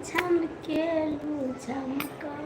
झमकेलू झमका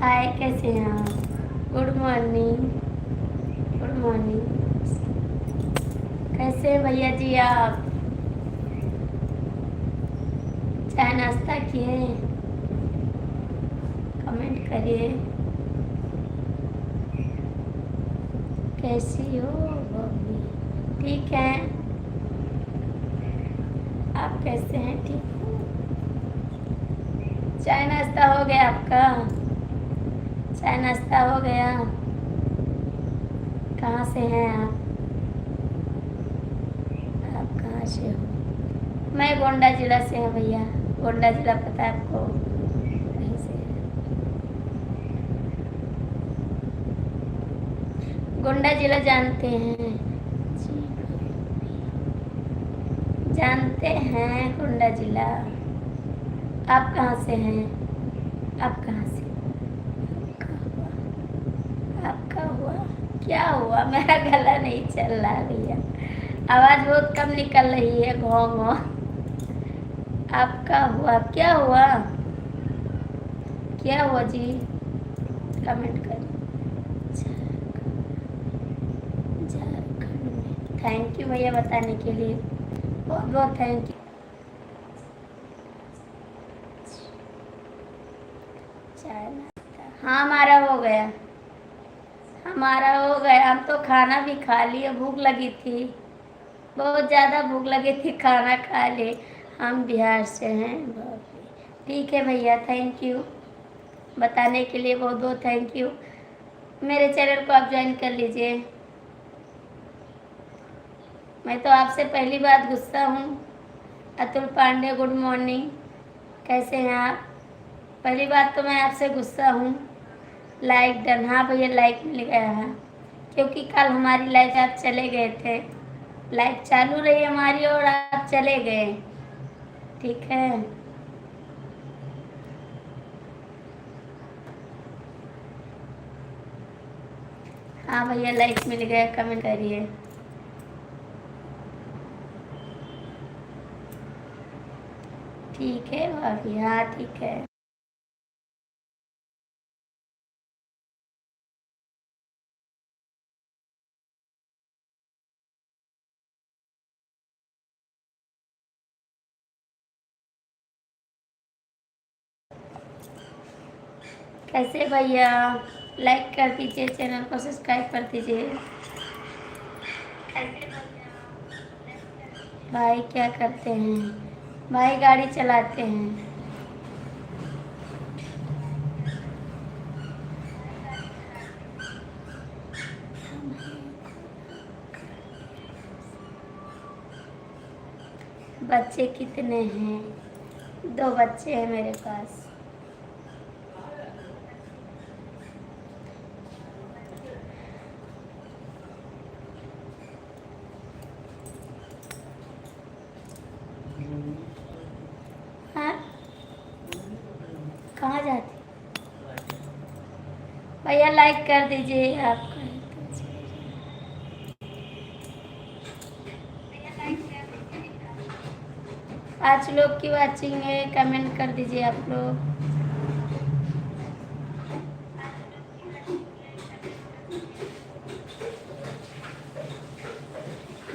हाय, कैसे हैं आप? Good morning. Good morning. कैसे हैं भैया जी आप? चाय नाश्ता किए? कमेंट करिए। कैसी हो बॉबी? ठीक है। आप कैसे हैं? ठीक हो? चाय नाश्ता हो गया आपका? चाय नाश्ता हो गया? कहाँ से हैं आप? आप कहाँ से हो? मैं गोंडा जिला से हूँ भैया। गोंडा जिला पता है आपको? वहीं से है। गोंडा जिला जानते हैं? जी, जानते हैं गोंडा जिला। आप कहाँ से हैं? आप कहाँ से? आपका हुआ? क्या हुआ? मेरा गला नहीं चल रहा भैया। आवाज़ बहुत कम निकल रही है, घों घों। आपका हुआ? क्या हुआ? क्या हुआ जी? कमेंट करिए। झारखंड में। थैंक यू भैया बताने के लिए, बहुत बहुत थैंक यू। चाय नाश्ता हाँ हमारा हो गया। हमारा हो गया। हम तो खाना भी खा लिए, भूख लगी थी, बहुत ज़्यादा भूख लगी थी, खाना खा लिए। हम बिहार से हैं। ठीक है भैया, थैंक यू बताने के लिए, बहुत बहुत थैंक यू। मेरे चैनल को आप ज्वाइन कर लीजिए। मैं तो आपसे पहली बात गुस्सा हूँ। Atul Pandey, good morning. कैसे हैं आप? पहली बात तो मैं आपसे गुस्सा हूँ। लाइक डन, हाँ भैया लाइक मिल गया है, क्योंकि कल हमारी लाइफ आप चले गए थे। लाइफ चालू रही हमारी और आप चले गए। ठीक है। हाँ भैया लाइक मिल गया, कमेंट करिए। ठीक है भाभी, हाँ ठीक है। कैसे भैया? लाइक कर दीजिए, चैनल को सब्सक्राइब कर दीजिए। भाई क्या करते हैं? भाई गाड़ी चलाते हैं। बच्चे कितने हैं? 2 बच्चे हैं मेरे पास। हाँ, कहाँ जाते? भैया लाइक कर दीजिए आप। 5 लोग की वाचिंग है, कमेंट कर दीजिए आप लोग।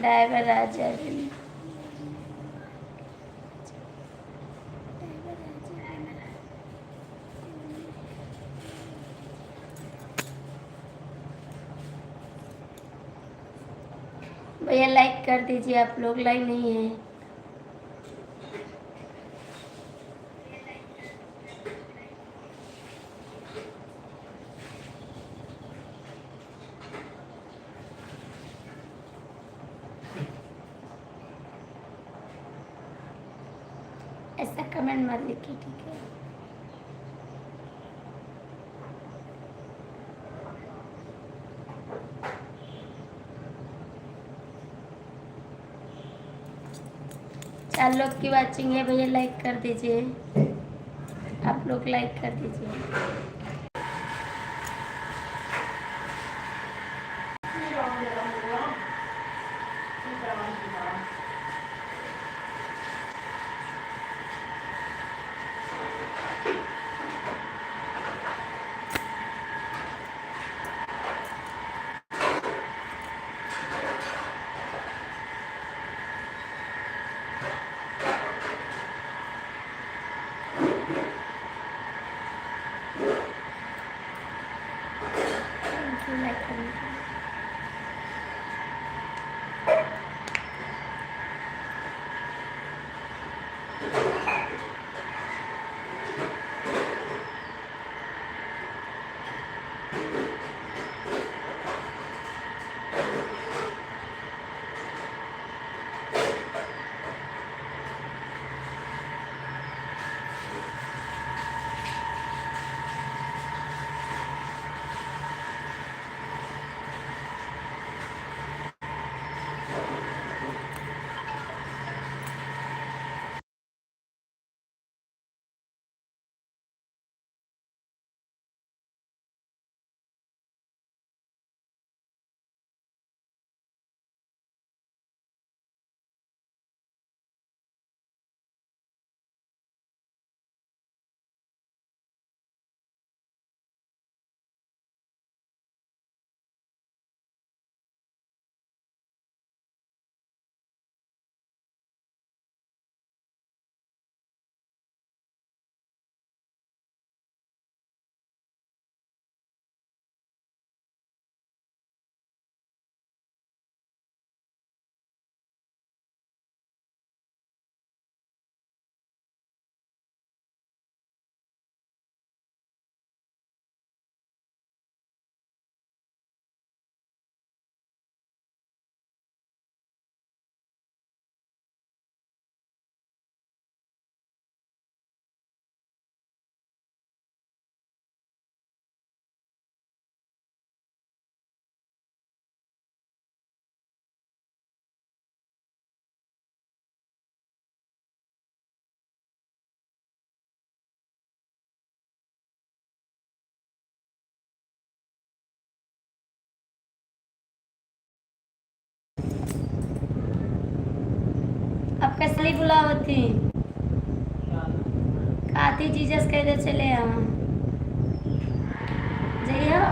ड्राइवर राजा भैया लाइक कर दीजिए आप लोग, लाइक नहीं है। ऐसा कमेंट मत लिखिए, ठीक है? चार लोग की वाचिंग है भैया, लाइक कर दीजिए। आप लोग लाइक कर दीजिए। अब कैसे बुलाओ थी काती जीजस कह दे चले यहाँ जइयो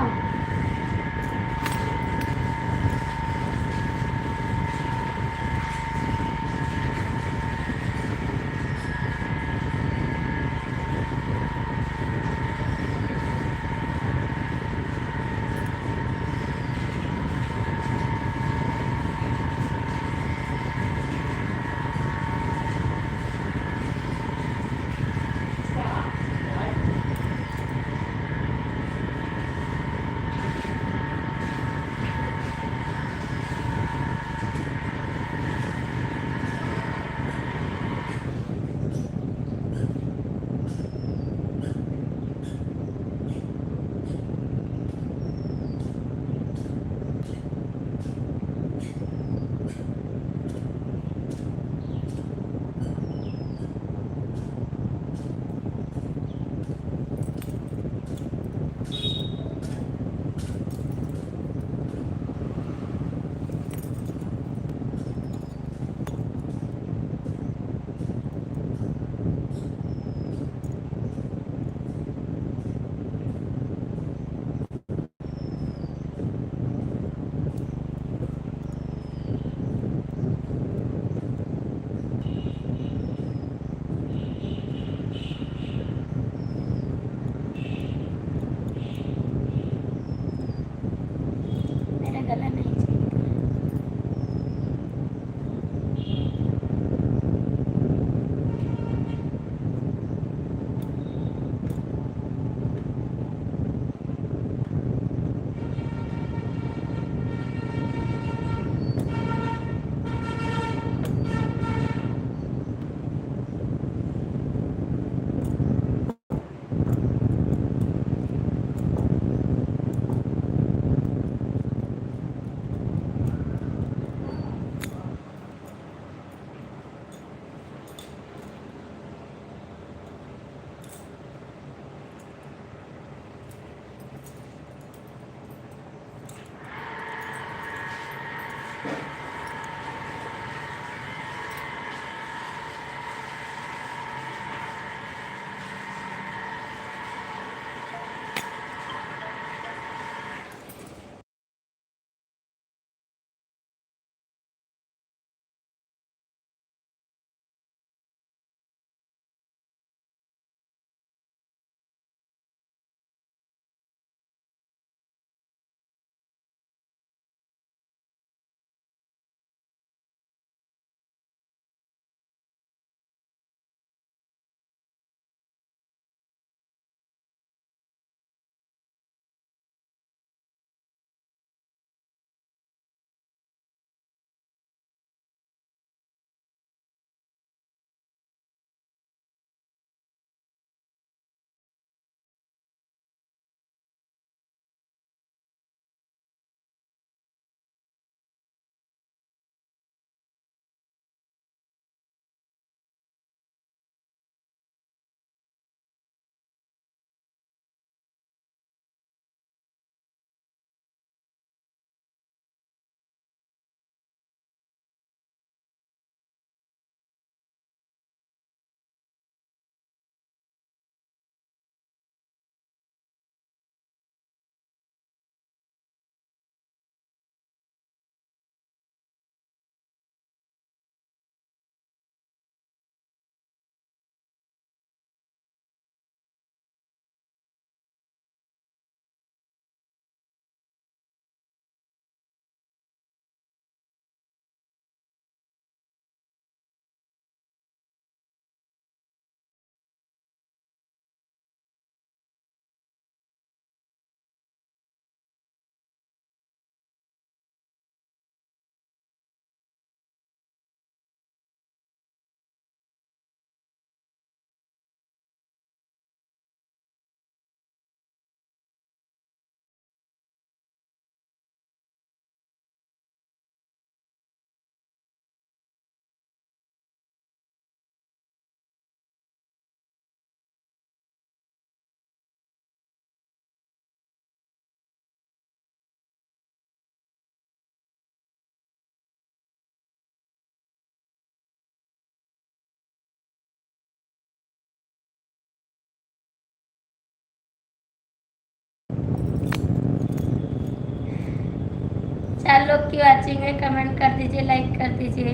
4 लोग की वॉचिंग है, कमेंट कर दीजिए, लाइक कर दीजिए।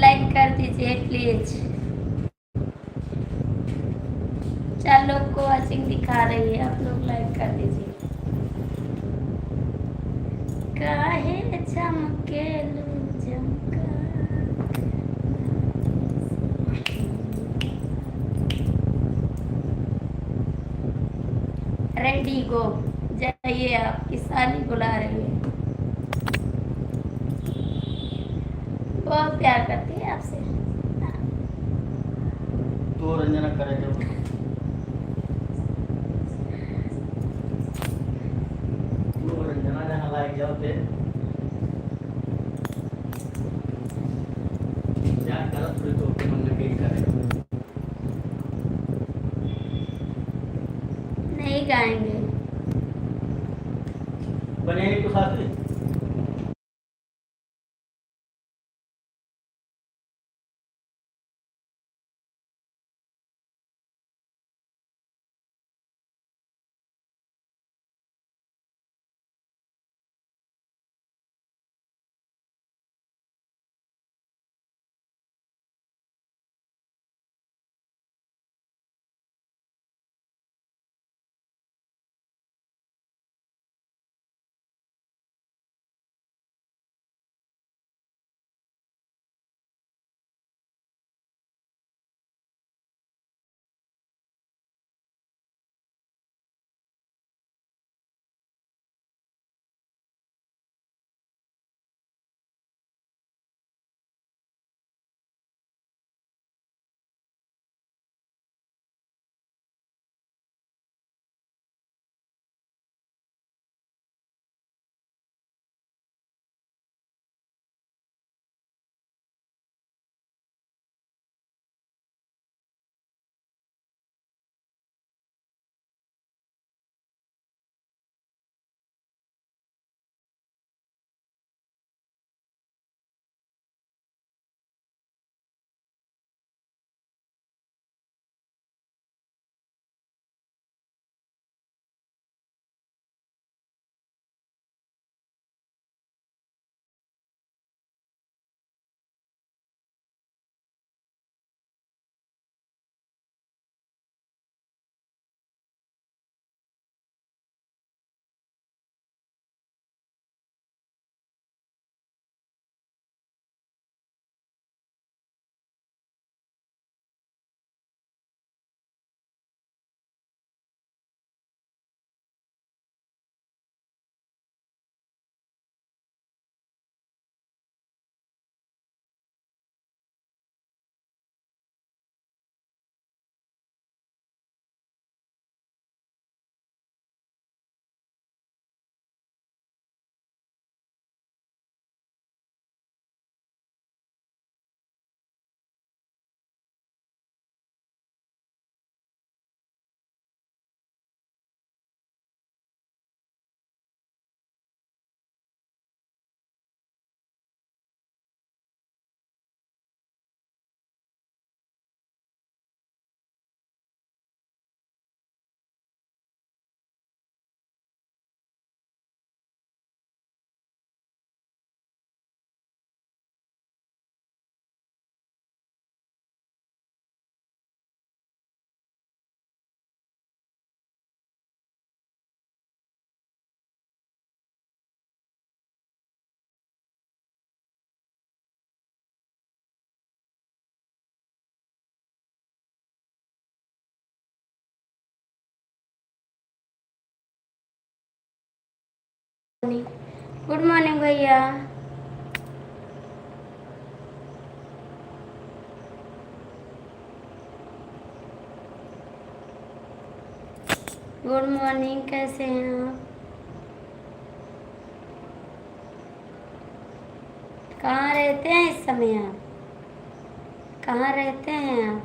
लाइक कर दीजिए प्लीज। 4 लोग को वॉचिंग दिखा रही है, आप लोग लाइक कर दीजिए। काहे चमकेलू चमका। रेडी गो, जाइए, आपकी साली बुला रही है, बहुत प्यार करती है आपसे। तो रंजना करे जब तो रंजना जहाँ लायक जाओ थे क्या करो थोड़ी तो मन लगे करे नहीं गाएंगे। बनेगी तो साथ में गुड मॉर्निंग भैया। गुड मॉर्निंग, कैसे हैं आप? कहाँ रहते हैं इस समय आप? कहाँ रहते हैं आप?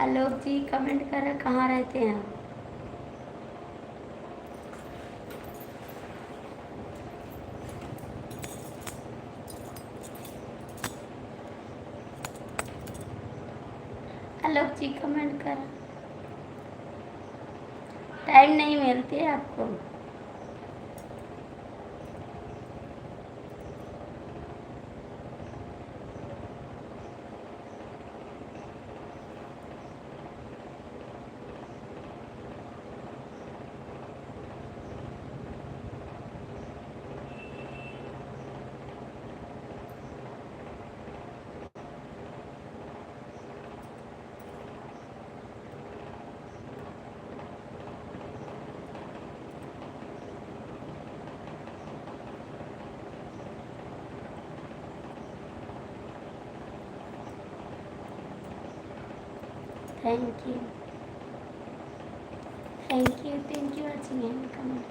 आलोक जी कमेंट करें, कहाँ रहते हैं आप? आलोक जी कमेंट करा। टाइम नहीं मिलती है आपको। थैंक यू वाचिंग है कमेंट।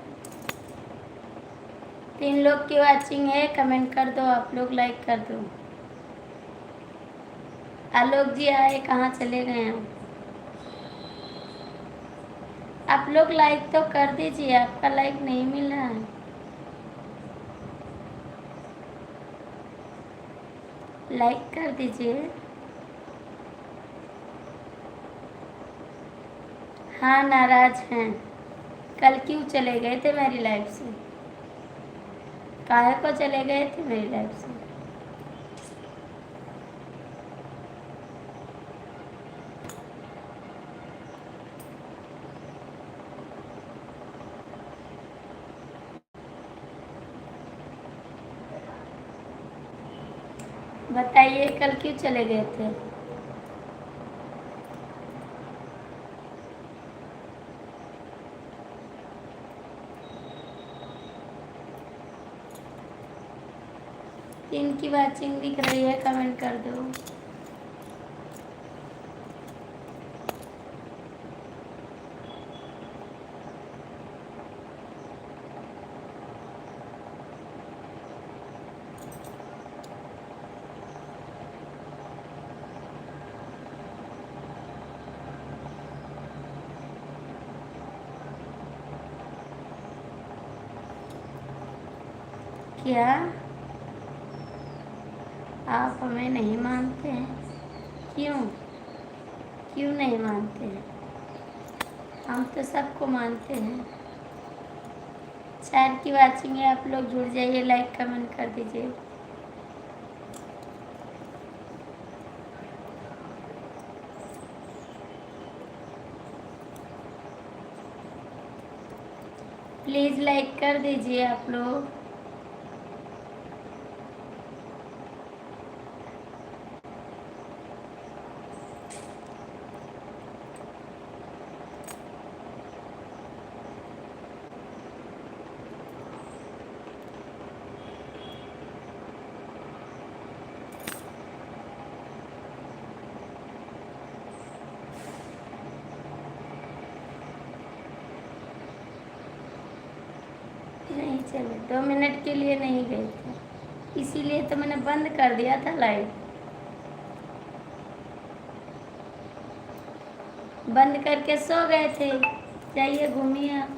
3 लोग की वाचिंग है, कमेंट कर दो आप लोग, लाइक कर दो। आलोक जी आए, कहाँ चले गए हैं आप लोग? लाइक तो कर दीजिए, आपका लाइक नहीं मिल रहा है। लाइक कर दीजिए। हाँ नाराज हैं। कल क्यों चले गए थे मेरी लाइफ से? काहे को चले गए थे मेरी लाइफ से? बताइए कल क्यों चले गए थे? इनकी वाचिंग दिख रही है, कमेंट कर दो। क्या आप हमें नहीं मानते हैं? क्यों क्यों नहीं मानते हैं? हम तो सबको मानते हैं। 4 की वाचिंग है, आप लोग जुड़ जाइए, लाइक कमेंट कर दीजिए। प्लीज़ लाइक कर दीजिए आप लोग। नहीं चले, 2 मिनट के लिए नहीं गए थे, इसीलिए तो मैंने बंद कर दिया था लाइव। बंद करके सो गए थे। जाइए घूमिए आप।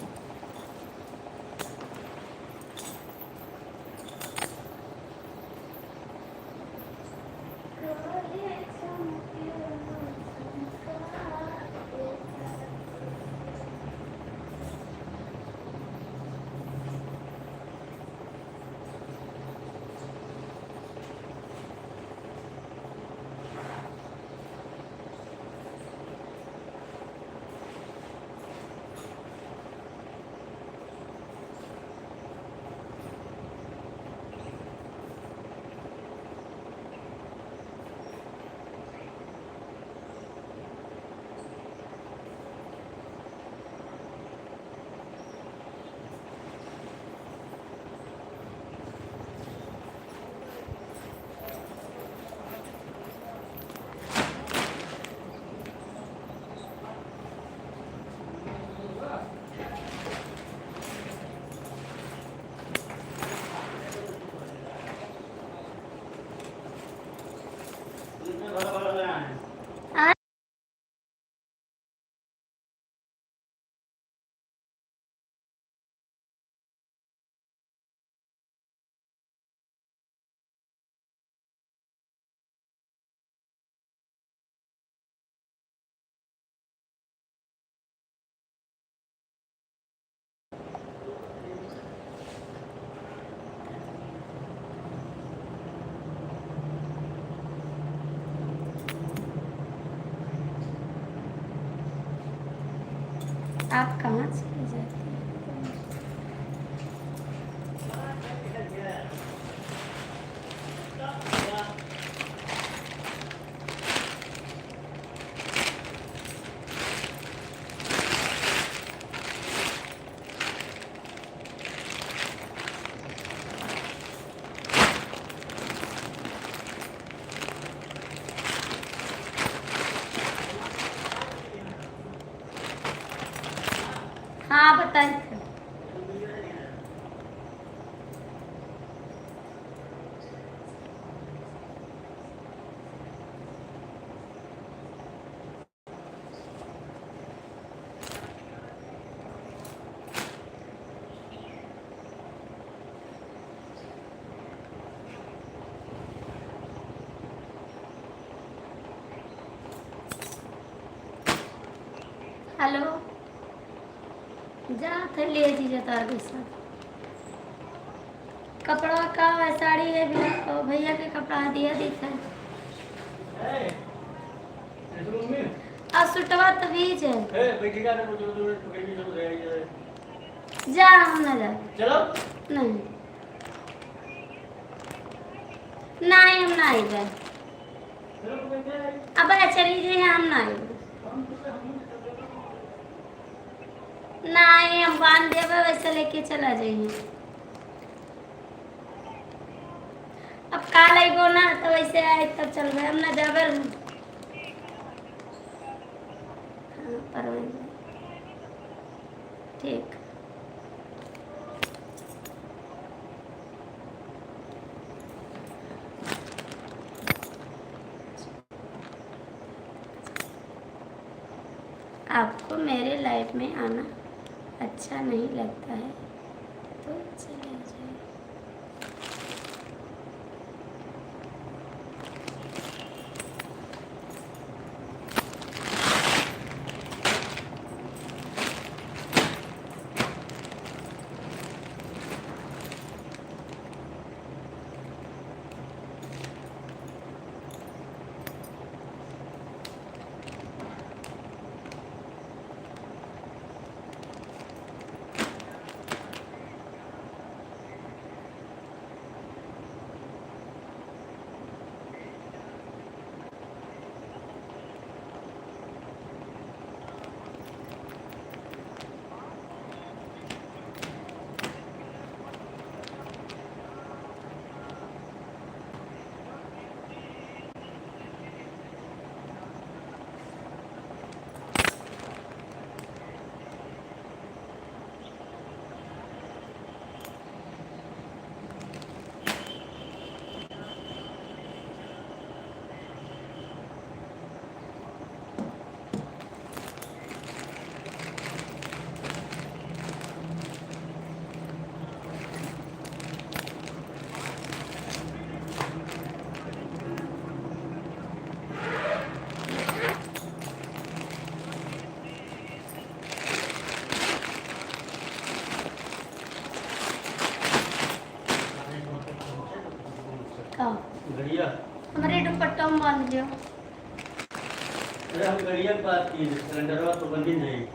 आप कहाँ चले जाते हैं? हाँ बताइए। हेलो, जा थे ले जी तार के साथ कपड़ा का है, साड़ी है भैया के कपड़ा दिया दी था। और सुटवा तो बीज है। जा हम ना जा। चलो नहीं नहीं हम ना आई जाए। अब चली जाइए हम ना आई। नहीं हम बांध देवे वैसे लेके चला जाइए। अब काल आइबो ना तो वैसे आए तब चल गए हम ना जाबे। हाँ परवाह ठीक। आपको मेरे लाइफ में आना अच्छा नहीं लगता है तो चले जाइए। घड़िया हमारे दुपट्टा में बांध लियो। अरे हम घड़िया की बात की, सिलेंडरवा तो बंदी नहीं।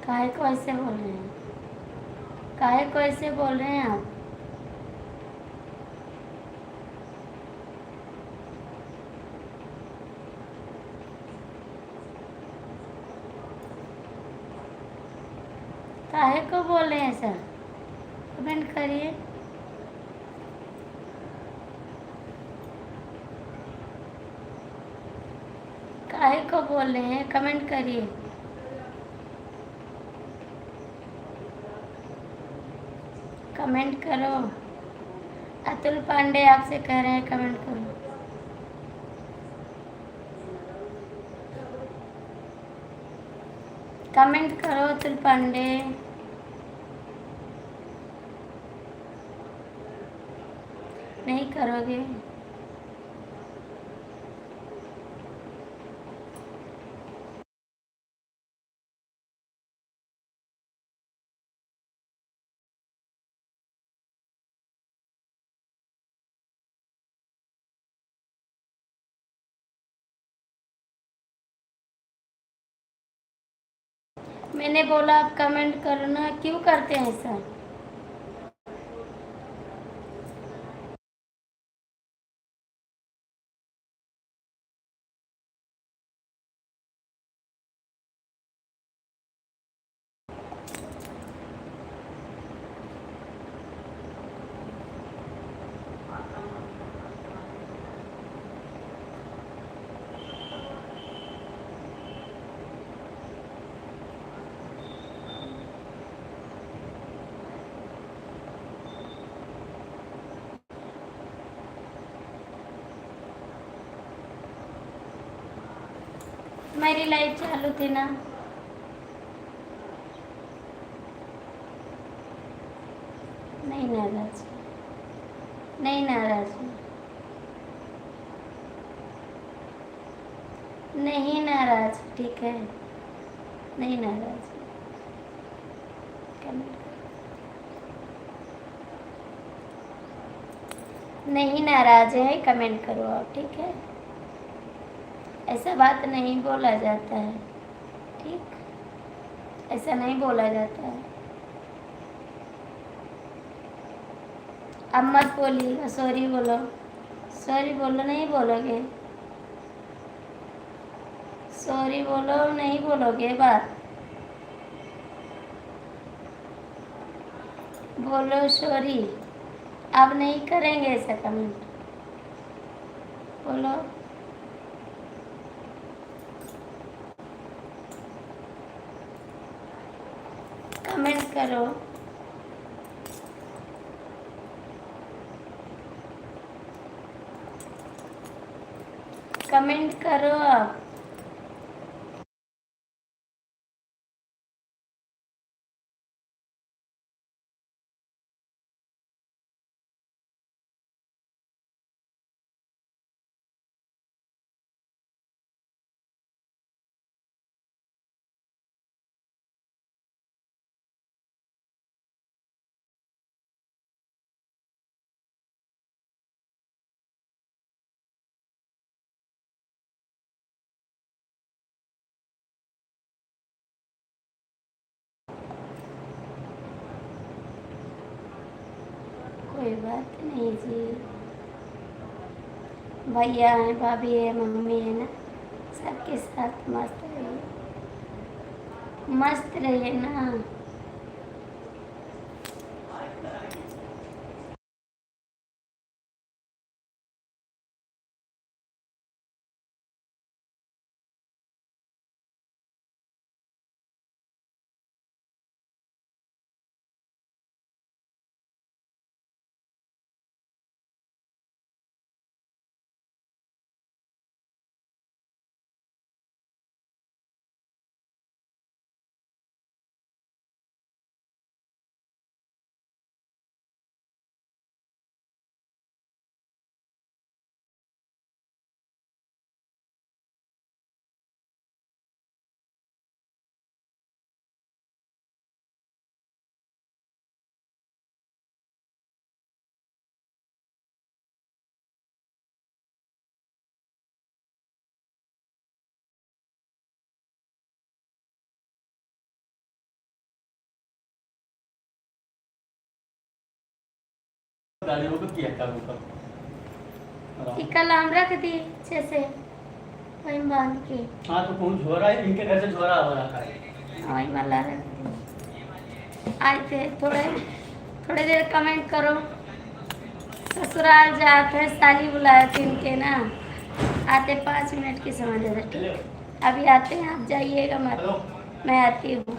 काहे को ऐसे बोल रहे हैं? काहे को ऐसे बोल रहे हैं आप? काहे को बोल रहे हैं ऐसा? कमेंट करिए। काहे को बोल रहे हैं? कमेंट करिए। कमेंट करो। अतुल पांडे आपसे कह रहे हैं कमेंट करो। कमेंट करो अतुल पांडे। नहीं करोगे? मैंने बोला आप कमेंट करना, क्यों करते हैं ऐसा? मेरी लाइट चालू थी ना। नहीं नाराज, नहीं नाराज, नहीं नाराज, ठीक है, नहीं नाराज। कमेंट नहीं नाराज है, कमेंट करो आप, ठीक है। ऐसा बात नहीं बोला जाता है, ठीक, ऐसा नहीं बोला जाता है। अब मत बोलिएगा, सॉरी बोलो, सॉरी बोलो, नहीं बोलोगे? सॉरी बोलो, नहीं बोलोगे बात? बोलो सॉरी। अब नहीं करेंगे ऐसा कमेंट, बोलो। कमेंट करो। कमेंट करो आप। कोई बात नहीं जी, भैया है, भाभी है, मम्मी है ना, सबके साथ मस्त रहिए, मस्त रहिए ना। गाड़ी रोक किया का रोक कि कल हम रख दी अच्छे से वही बांध के हाँ तो कौन झोरा है, इनके घर से झोरा हो रहा है। वही वाला रख दी। आए थे थोड़े देर कमेंट करो। ससुराल जाते हैं, साली बुलाए थे इनके ना, आते 5 मिनट की समझ रहे थे। अभी आते हैं, आप जाइएगा मत, हेलो मैं आती हूँ।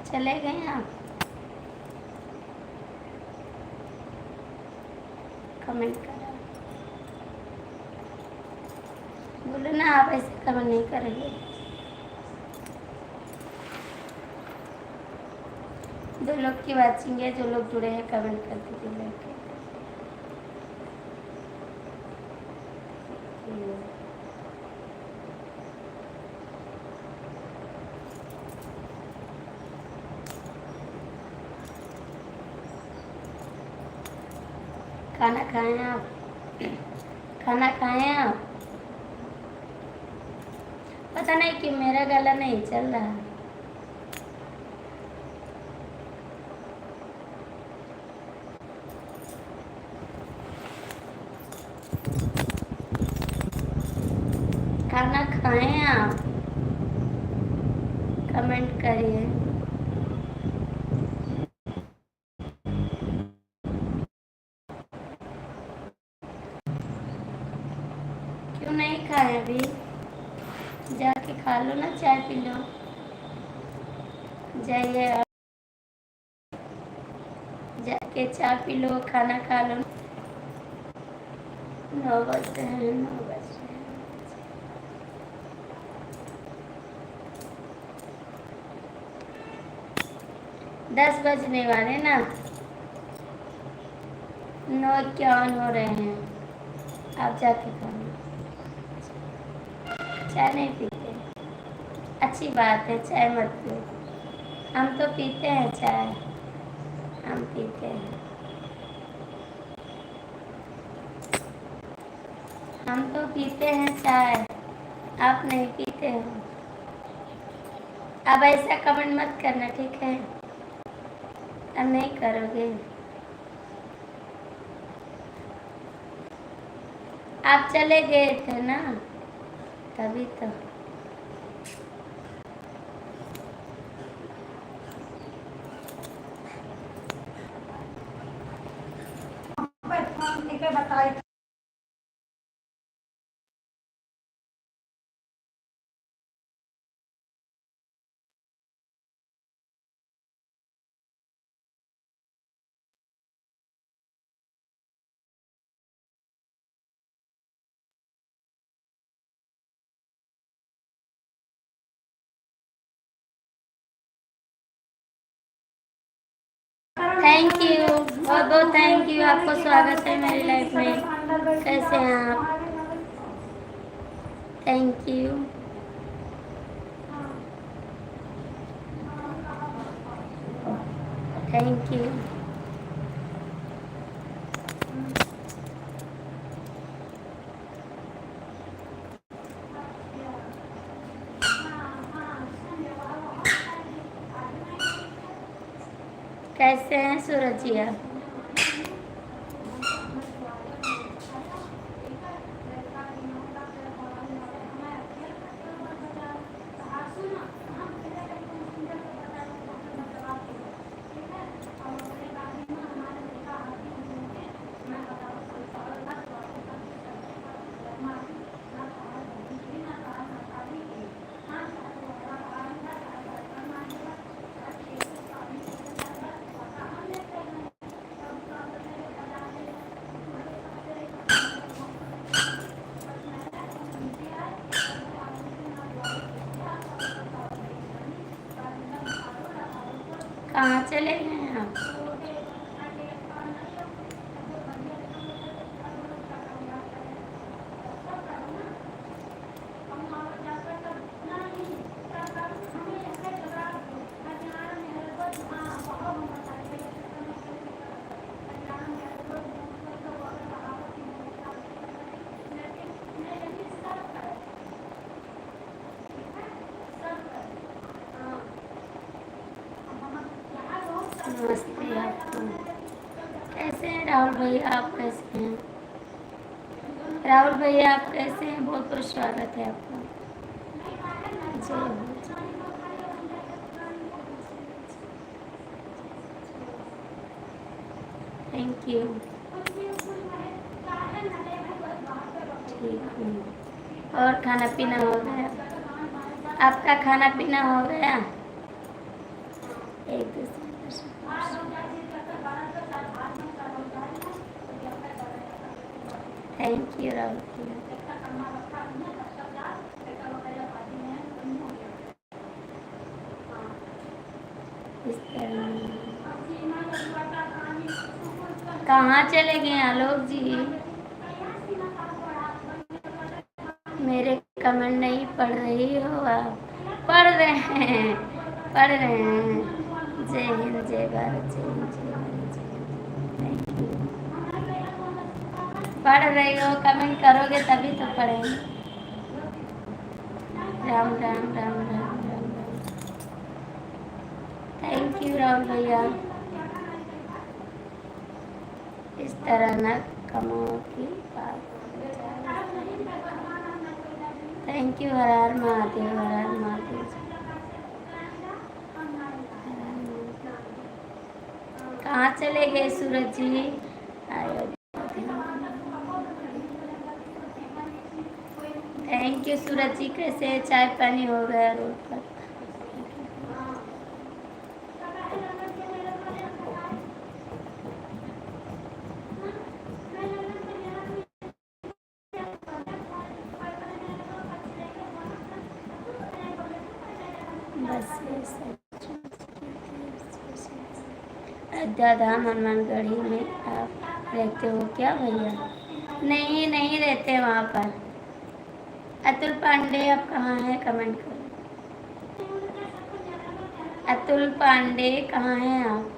चले गए आप? कमेंट करो, बोलो ना, आप ऐसे कमेंट नहीं करोगे। जो लोग की वाचिंग है, जो लोग जुड़े हैं, कमेंट कर दीजिए। खाना खाएं आप? खाना खाएं आप? पता नहीं कि मेरा गला नहीं चल रहा। खाना खाएं आप? कमेंट करिए। क्यों नहीं खाए अभी? जाके खा लो ना, चाय पी लो। जाइए आप, जाके चाय पी लो, खाना खा लो। 9 बजते हैं, 9 बजते हैं। 10 बजने वाले ना, 9:51 हो रहे हैं। आप जाके खाना। चाय नहीं पीते? अच्छी बात है, चाय मत पियो। हम तो पीते हैं चाय, हम पीते हैं। हम तो पीते हैं चाय, आप नहीं पीते हो। अब ऐसा कमेंट मत करना, ठीक है? अब नहीं करोगे। आप चले गए थे ना, तभी तो। थैंक यू, बहुत बहुत थैंक यू। आपको स्वागत है मेरी लाइफ में। कैसे हैं आप? Thank you. Thank you. कैसे हैं सूरज जी आप? कहाँ चले गए हैं आप? नमस्ते आपको। कैसे हैं राहुल भैया, आप कैसे हैं? राहुल भैया आप कैसे हैं? बहुत बहुत स्वागत है आपका। जय हो। Thank you. ठीक है। और खाना पीना हो गया? आपका खाना पीना हो गया? एक दूसरे थैंक यू राहुल भैया। इस तरह कहाँ चले गए आलोक जी? मेरे कमेंट नहीं पढ़ रही हो आप? पढ़ रहे हैं, पढ़ रहे हैं। जय हिंद, जय भारत, जय हिंद, जय भारत, जय हिंद। Thank you. पढ़ रही हो, कमेंट करोगे तभी तो पढ़ेंगे। राम राम राम राम राम राम। थैंक यू राहुल भैया। इस तरह न कमाओ की बात। Thank you. हर हर महादेव, हर हर महादेव। कहाँ चले गए सूरज जी? थैंक यू सूरज जी। कैसे चाय पानी हो गया रोड पर? अयोध्या धाम हनुमानगढ़ी में आप रहते हो क्या भैया? नहीं, नहीं रहते वहाँ पर। अतुल पांडे आप कहाँ हैं? कमेंट करो। अतुल पांडे कहाँ हैं आप?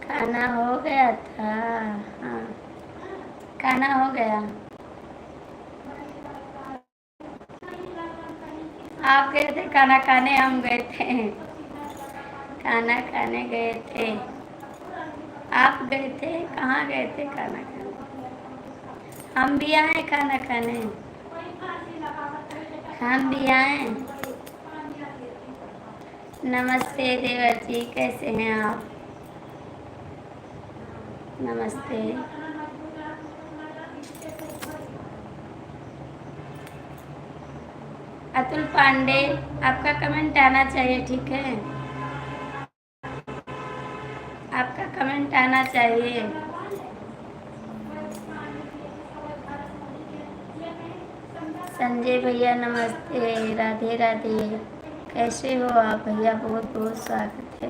खाना हो गया था? हाँ, खाना हो गया। आप गए थे खाना खाने, हम गए थे खाना खाने गए थे। आप गए थे? कहाँ गए थे खाना खाने? हम भी आए खाना खाने। हम भी आए। नमस्ते देवर जी, कैसे हैं आप? नमस्ते। अतुल पांडे, आपका कमेंट आना चाहिए, ठीक है? आपका कमेंट आना चाहिए। संजय भैया नमस्ते, राधे राधे। कैसे हो आप भैया? बहुत बहुत स्वागत है।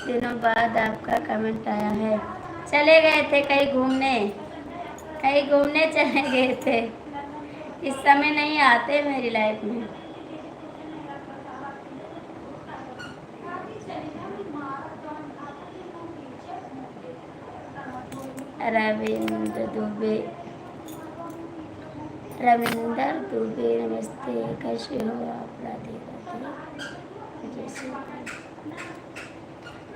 दिनों बाद आपका कमेंट आया है। चले गए थे कहीं घूमने? कहीं घूमने चले गए थे? इस समय नहीं आते मेरी लाइफ में। रविंद्र दुबे, रविंदर दुबे नमस्ते। कैसे हो आप? राधे राधे।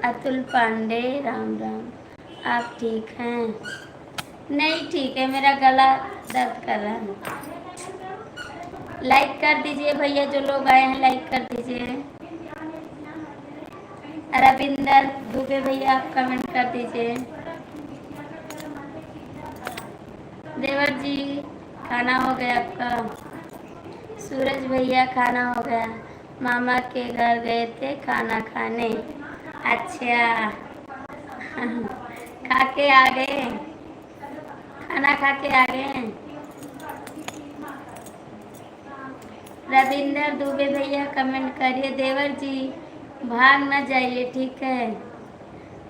अतुल पांडे राम राम। आप ठीक हैं? नहीं ठीक है, मेरा गला दर्द कर रहा है। लाइक कर दीजिए भैया, जो लोग आए हैं लाइक कर दीजिए। रविंदर दुबे भैया आप कमेंट कर दीजिए। देवर जी खाना हो गया आपका? सूरज भैया खाना हो गया। मामा के घर गए थे खाना खाने। अच्छा खा के आ गए? खाना खा के आ गए? रविंदर दुबे भैया कमेंट करिए। देवर जी भाग ना जाइए, ठीक है?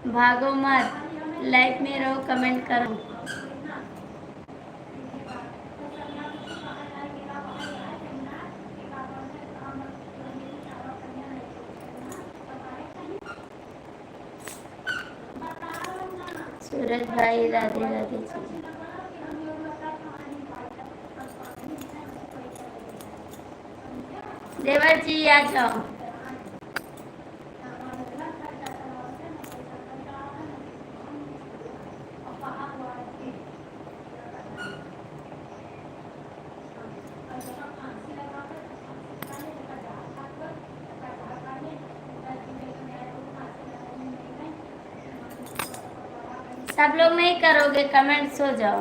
भागो मत, लाइफ में रहो, कमेंट करो। सूरज भाई राधे राधे जी। देवर जी आ जाओ। सब लोग नहीं करोगे कमेंट, सो जाओ।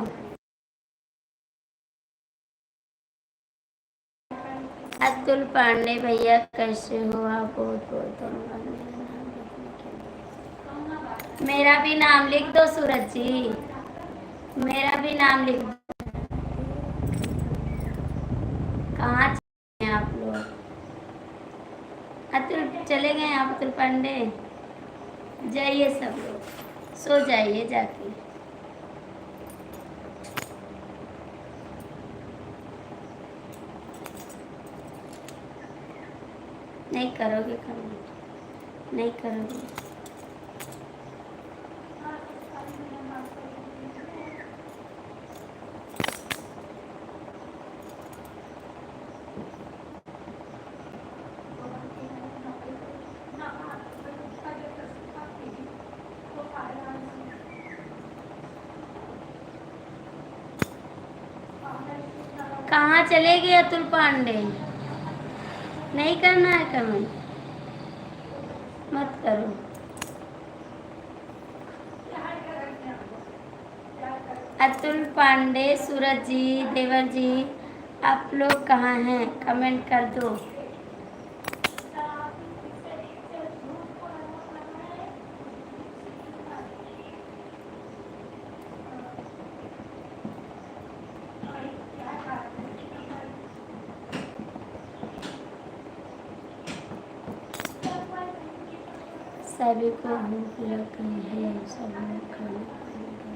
अतुल पांडे भैया कैसे हो आप? बहुत बहुत धन्यवाद मेरा भी नाम लिख दो सूरज जी, मेरा भी नाम लिख दो। कहाँ चले हैं आप लोग? अतुल चले गए आप? अतुल पांडे जाइए, सब लोग सो जाइए जाके। नहीं करोगे कमेंट, नहीं करोगे। कहाँ चले गए अतुल पांडे? नहीं करना है कमेंट, मत करो। अतुल पांडे, सूरज जी, देवर जी, आप लोग कहाँ हैं? कमेंट कर दो। सभी को भूख लग गई है, सब लोग खाना खाएंगे।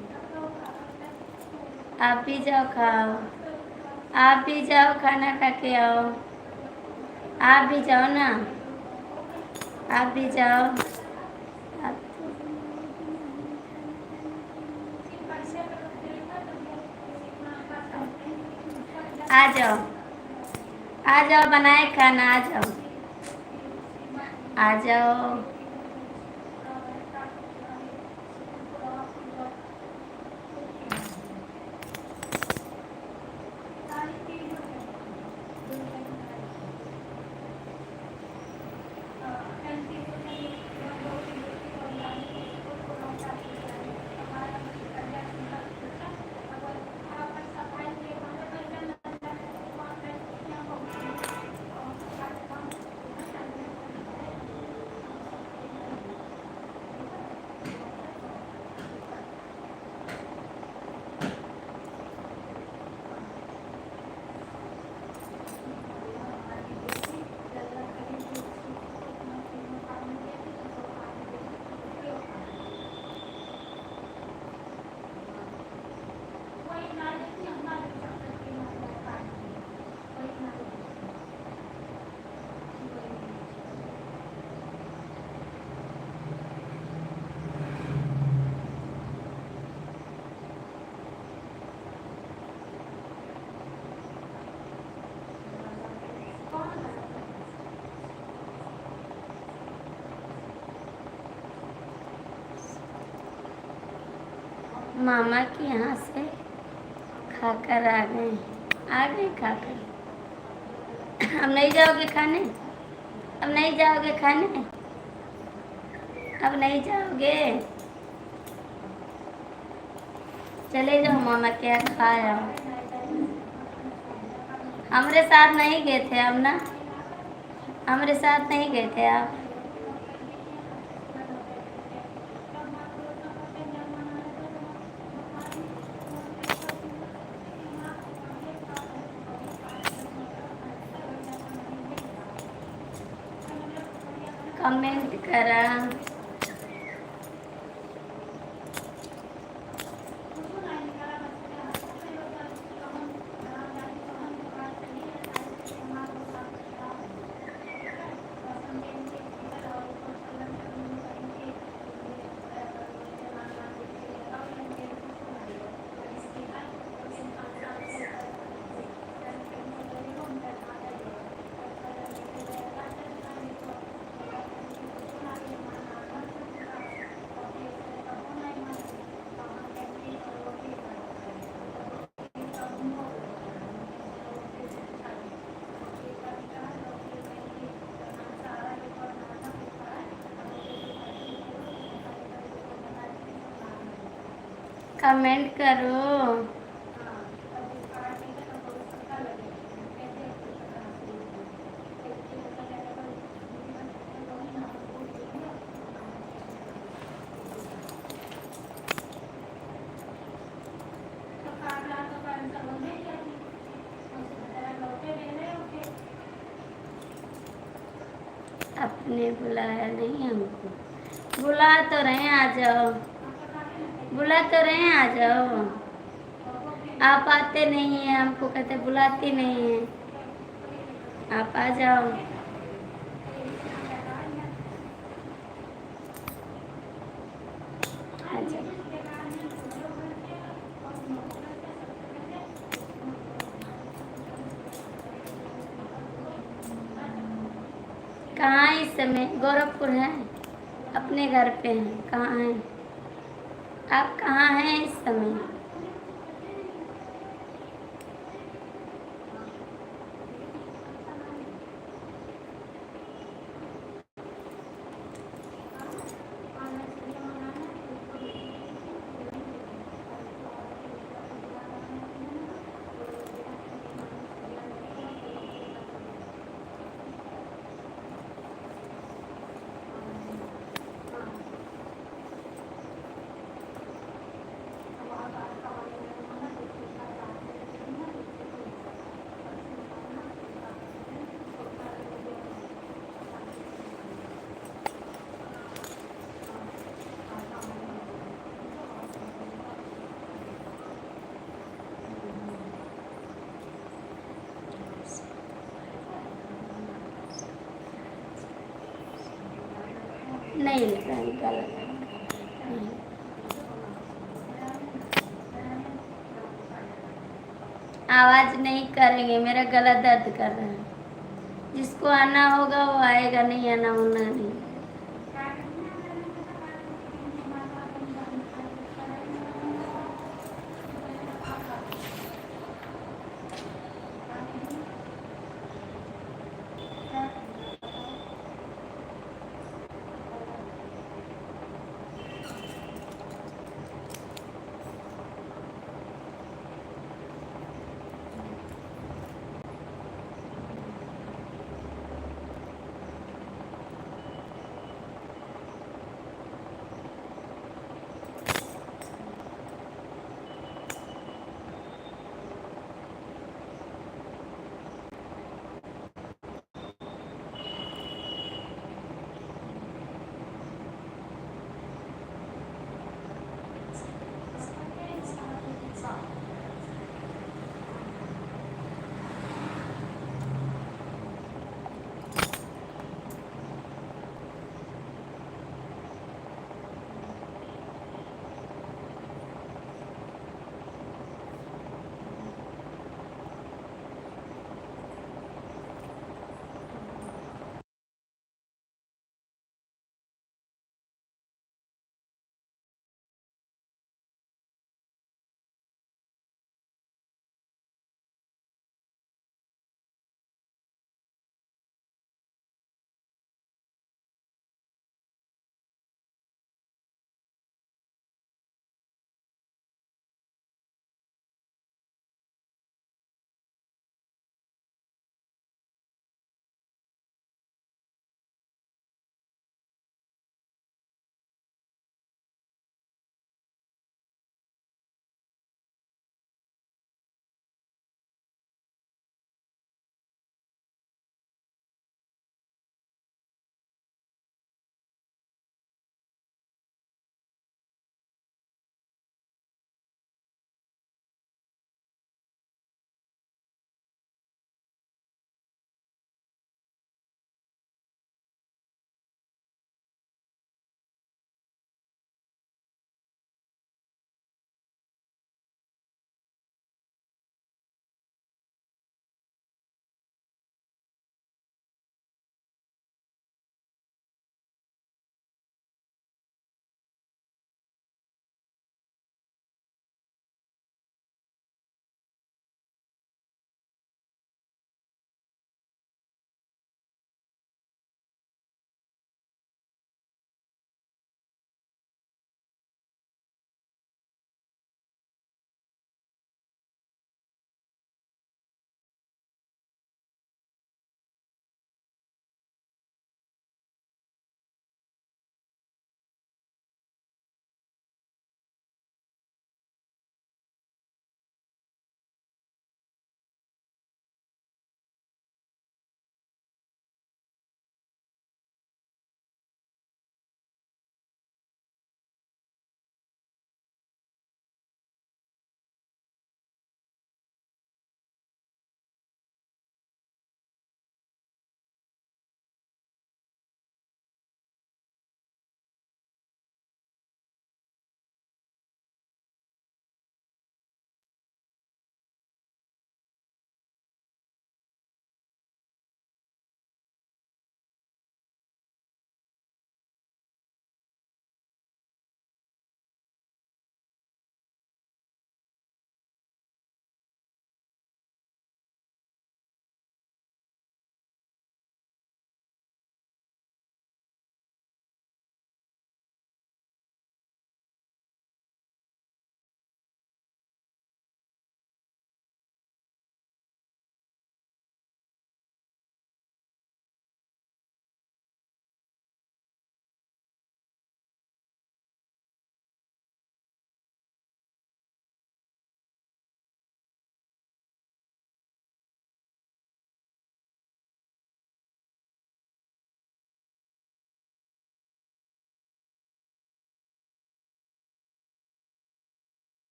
आप भी जाओ खाओ, आप भी जाओ खाना खा के आओ। आप भी जाओ ना, आप भी जाओ। आप आ जाओ, आ जाओ, बनाए खाना, आ जाओ, आ जाओ। मामा के यहाँ से खाकर आ गए खाकर। अब नहीं जाओगे खाने? अब नहीं जाओगे खाने? अब नहीं जाओगे? चले जाओ मामा के यहाँ खा आओ। हमारे साथ नहीं गए थे आप ना? हमारे साथ नहीं गए थे आप? कमेंट करा। कमेंट करो। आपने बुलाया नहीं हमको। बुला तो रहे हैं, आ जाओ। बुला तो रहे हैं, आ जाओ। आप आते नहीं हैं, हमको कहते बुलाती नहीं है। आप आ जाओ। आ जाओ। कहाँ हैं इस समय? गोरखपुर हैं, अपने घर पे हैं। कहाँ हैं आप? कहाँ हैं इस समय? नहीं लगाएंगे, गलत नहीं। आवाज नहीं करेंगे, मेरा गला दर्द कर रहा है। जिसको आना होगा वो आएगा, नहीं आना होना नहीं।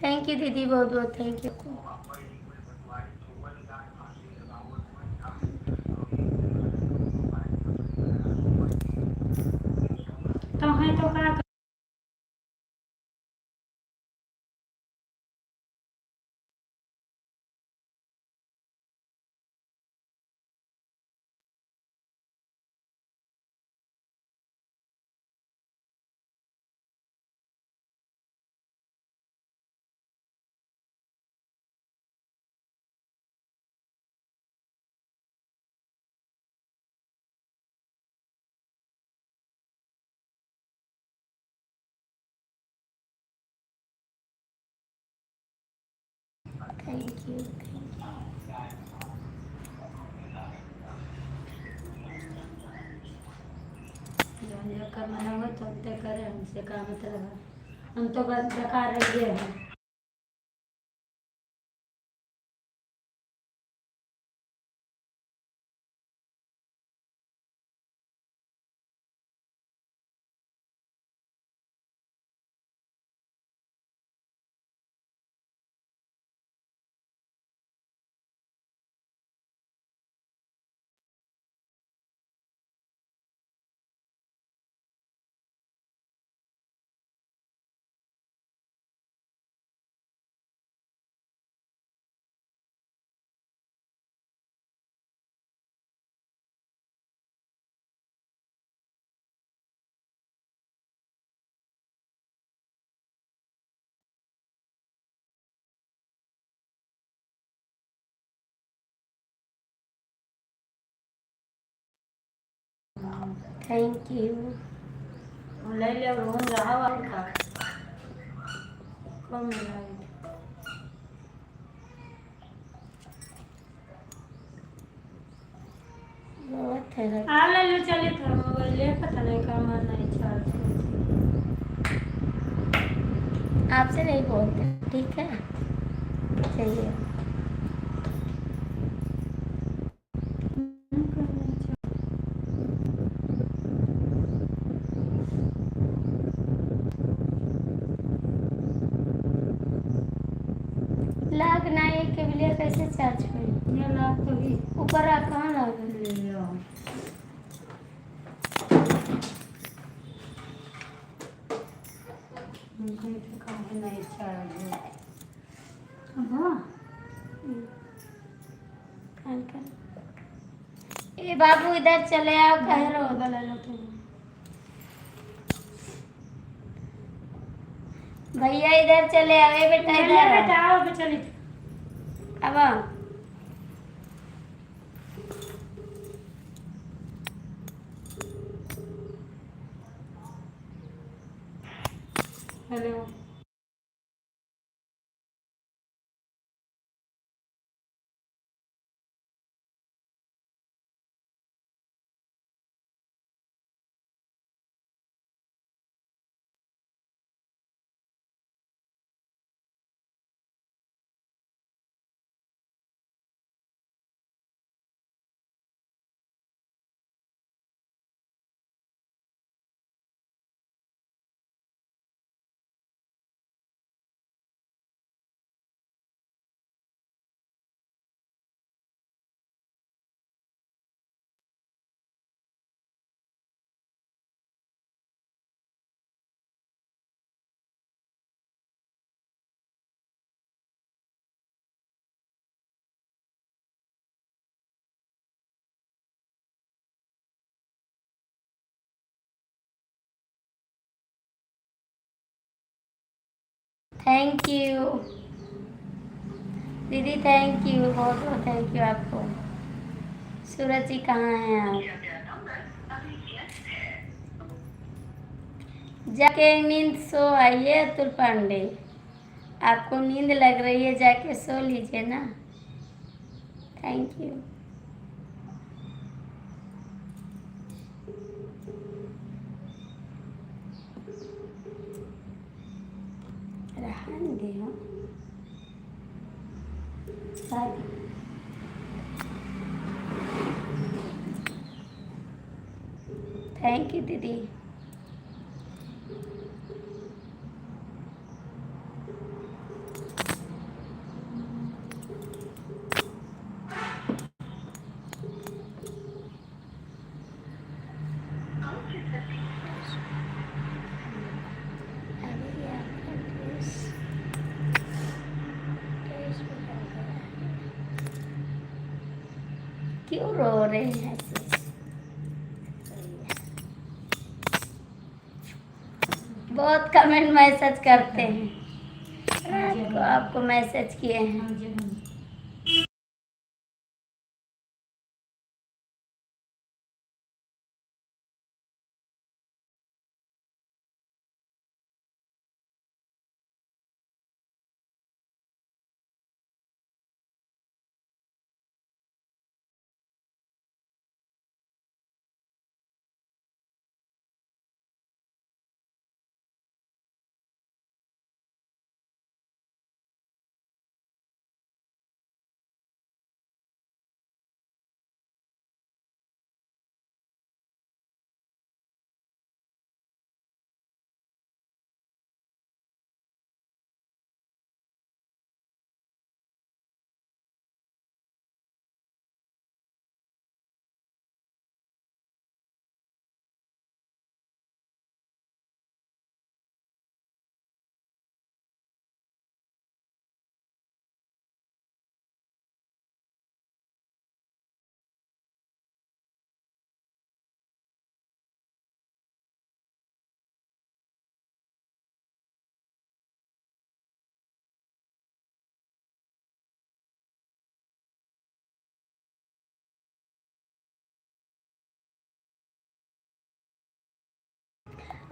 थैंक यू दीदी, बहुत बहुत थैंक यू। तो है तो का थैंक यू। जो कर मना हो तो ते करे, हमसे का मतलब है? हम तो बस बेकार रह गए हैं। Thank you. ले ले रूम रहा और का कम मिला बहुत है। आ ले ले चले था मोबाइल ले पता नहीं का मन नहीं चार्ज। आपसे नहीं बोलते, ठीक है, चलिए। लाग नहीं के लिए कैसे चार्ज करें? ये लाख तो ही ऊपर आ, कहाँ लाग? ले लो। उनको तो कहाँ नहीं चार्ज है। हाँ कान कर। ए बाबू इधर चले आओ, कह रहे हो? गला लो तुम। भैया इधर चले आओ, ए बेटा ले इधर बेटा आओ। आओ बे चली। अब आओ। हेलो थैंक यू दीदी, थैंक यू, बहुत बहुत थैंक यू आपको। सूरज जी कहाँ हैं आप? जाके नींद सो आइए अतुल पांडे, आपको नींद लग रही है, जाके सो लीजिए ना। Thank you. रहने दे हो। थैंक यू दीदी। क्यों रो रहे हैं ऐसे? बहुत कमेंट मैसेज करते हैं, रात को आपको मैसेज किए हैं। हाँ जी, हाँ जी।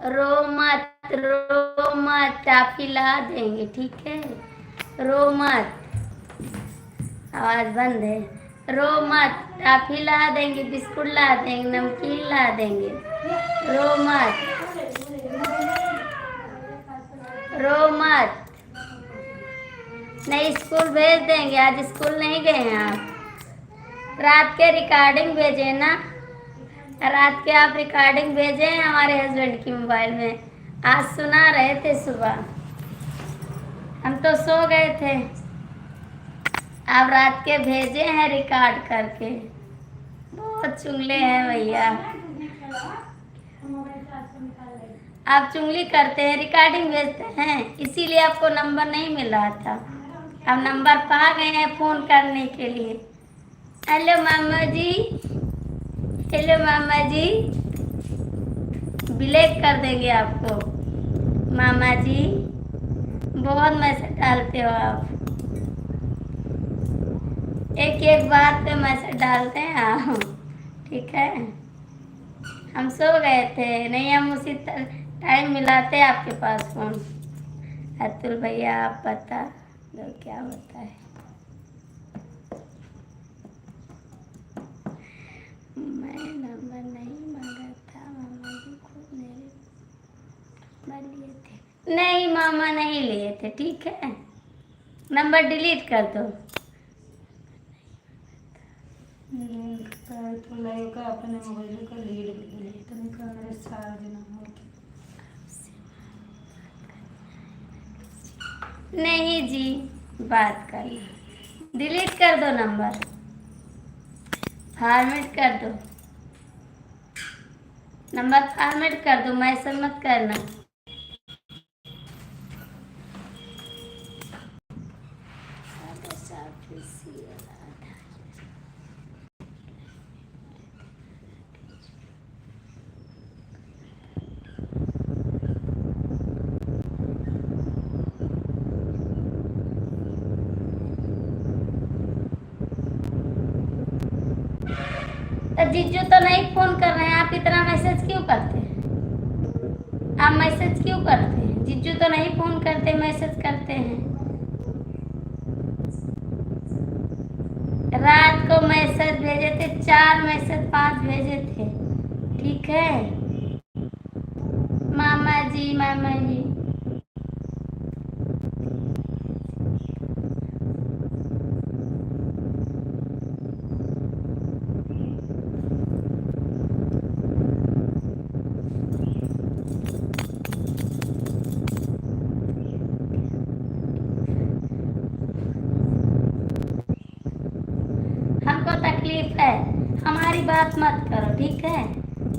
रो मत, टाफी ला देंगे, ठीक है? रो मत, आवाज बंद है। रो मत, टाफी ला देंगे, बिस्कुट ला देंगे, नमकीन ला देंगे। रो मत, रो मत। नहीं, स्कूल भेज देंगे, आज स्कूल नहीं गए हैं आप? रात के रिकॉर्डिंग भेजे ना, रात के आप रिकॉर्डिंग भेजे हैं हमारे हस्बैंड की मोबाइल में, आज सुना रहे थे सुबह, हम तो सो गए थे, आप रात के भेजे हैं रिकॉर्ड करके। बहुत चुगले हैं भैया, आप चुगली करते हैं, रिकॉर्डिंग भेजते हैं, इसीलिए आपको नंबर नहीं मिल रहा था। अब नंबर पा गए हैं फोन करने के लिए। हेलो मामा जी, हेलो मामा जी, ब्लैक कर देंगे आपको मामा जी, बहुत मैसेज डालते हो आप, एक एक बात पे मैसेज डालते हैं आप, ठीक है? हम सो गए थे, नहीं हम उसी टाइम मिलाते आपके पास फोन। अतुल भैया आप बता दो क्या होता है। मैं नंबर नहीं मांगा था, मामा जी खुद मेरे नंबर लिए थे। नहीं मामा नहीं लिए थे, ठीक है? नंबर डिलीट कर दो। तो लाइव का अपने मोबाइल का लीड डिलीट नहीं कर मेरे सारा दिन हो। नहीं जी, बात कर लो, डिलीट कर दो नंबर, फॉर्मेट कर दो नंबर, फॉर्मेट कर दो, मैसेज मत करना। तो जीजू तो नहीं फोन कर रहे हैं, आप इतना मैसेज क्यों करते हैं? आप मैसेज क्यों करते हैं? जीजू तो नहीं फोन करते, मैसेज करते हैं। रात को मैसेज भेजे थे, 4 मैसेज 5 भेजे थे, ठीक है? मामा जी, मामा जी, हमको तकलीफ है, हमारी बात मत करो, ठीक है?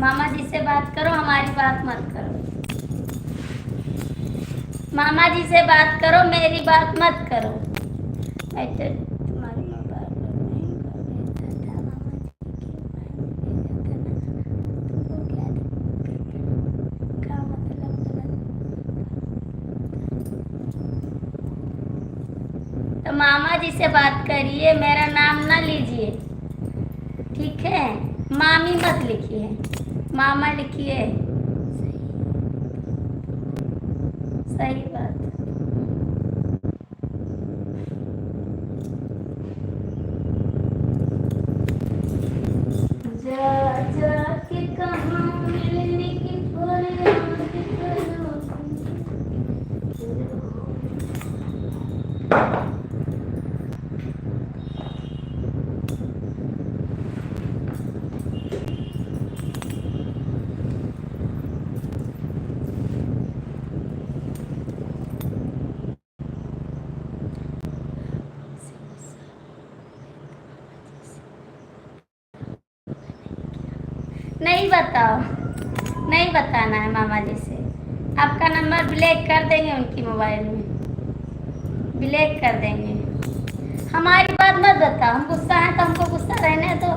मामा जी से बात करो, हमारी बात मत करो। मामा जी से बात करो, मेरी बात मत करो। मैं तो तुम्हारी बात नहीं कर रहा था मामा जी। मामा जी से बात करिए, मेरा नाम ना लीजिए, ठीक है? मामी मत लिखिए, मामा लिखिए। सही बात। जा जा के कहाँ मिलने की फरियाद नहीं बताओ, नहीं बताना है मामा जी से। आपका नंबर ब्लैक कर देंगे उनकी मोबाइल में, ब्लैक कर देंगे। हमारी बात मत बताओ, हम गुस्सा है तो हमको गुस्सा रहने दो।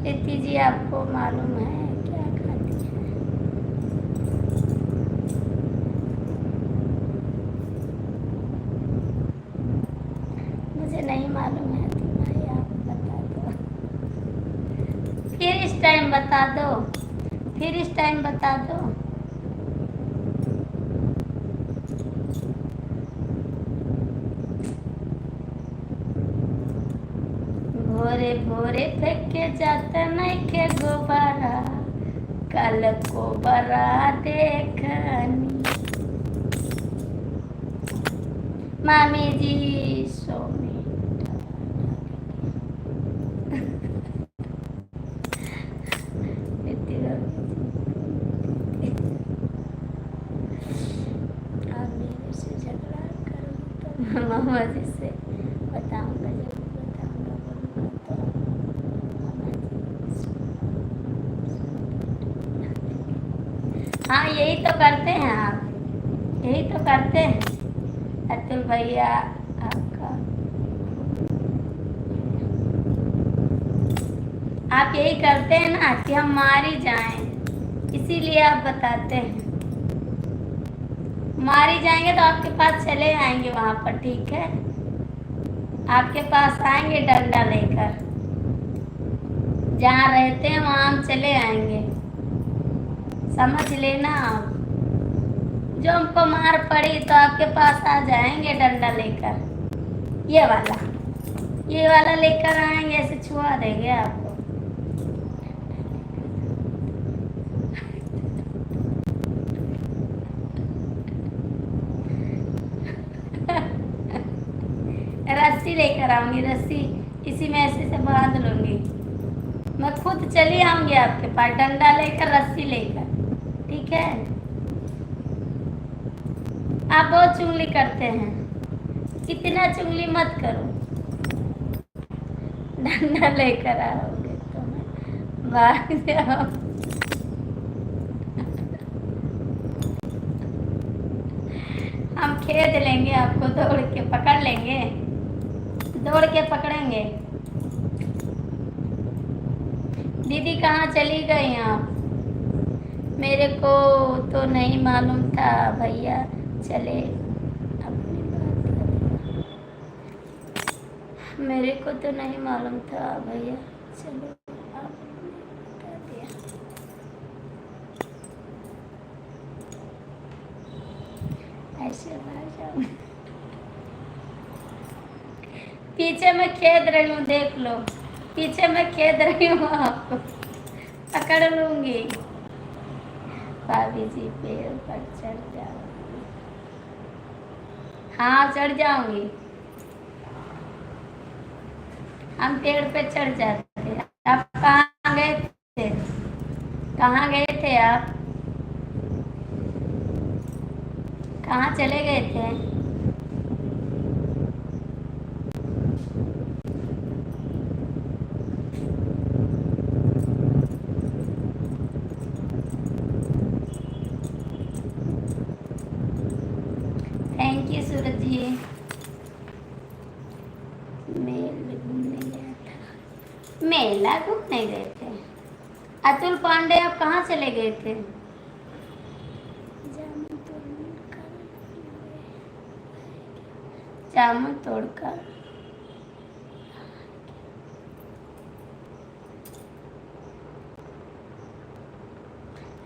प्रीति जी आपको मालूम है क्या खाती है? मुझे नहीं मालूम है तो भाई आप बता दो, फिर इस टाइम बता दो, फिर इस टाइम बता दो। भोरे भोरे फेंके जाता नहीं के गोबारा, कल को बरा देखनी। मामी जी सोनी आप मेरे से झगड़ा करो तो मामा जी से बताऊंगा, जरूर बताऊंगा, बोलूंगा तो मामा जी। हाँ यही तो करते हैं आप, यही तो करते हैं अतुल भैया आपका। आप यही करते हैं ना कि हम मार ही जाएं, इसीलिए आप बताते हैं। मार ही जाएंगे तो आपके पास चले आएंगे वहां पर, ठीक है? आपके पास आएंगे डंडा लेकर, जहाँ रहते हैं वहां हम चले आएंगे, समझ लेना आप। जो हमको मार पड़ी तो आपके पास आ जाएंगे डंडा लेकर, ये वाला लेकर आएंगे, ऐसे छुआ देंगे आपको। रस्सी लेकर आऊंगी, रस्सी इसी में ऐसे से बांध लूंगी, मैं खुद चली आऊंगी आपके पास डंडा लेकर, रस्सी लेकर, ठीक है? आप बहुत चुगली करते हैं, इतना चुगली मत करो। डंडा लेकर आओगे तो मैं भाग जाओ। हम खेद लेंगे आपको, दौड़ के पकड़ लेंगे, दौड़ के पकड़ेंगे। दीदी कहाँ चली गई आप? मेरे को तो नहीं मालूम था भैया, चले अपनी बात करिए। मेरे को तो नहीं मालूम था भैया, चलो आपने बता दिया। ऐसे बाहर जाओ, पीछे मैं खेद रही हूँ, देख लो, पीछे मैं खेद रही हूँ, आपको पकड़ लूंगी। भाभी जी पेड़ पर चढ़ जाऊंगी, हाँ चढ़ जाऊंगी, हम पेड़ पे चढ़ जाते हैं। आप कहाँ गए थे, कहाँ गए थे आप, कहाँ चले गए थे? थैंक यू सूरज जी। मेले घूमने गया था, मेला घूमने गए थे। अतुल पांडे आप कहाँ चले गए थे? जामुन तोड़कर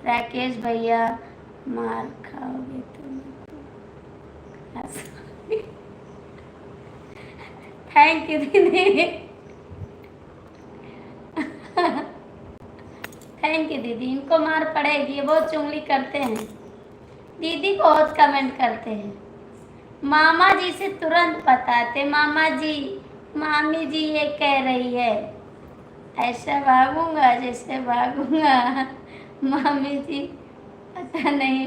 राकेश भैया मार खाओगे तुम। थैंक यू दीदी। थैंक यू दीदी। इनको मार पड़ेगी, ये बहुत चुगली करते हैं दीदी, बहुत कमेंट करते हैं। मामा जी से तुरंत बताते, मामा जी मामी जी ये कह रही है, ऐसा भागूंगा जैसे भागूंगा। मामी जी पता नहीं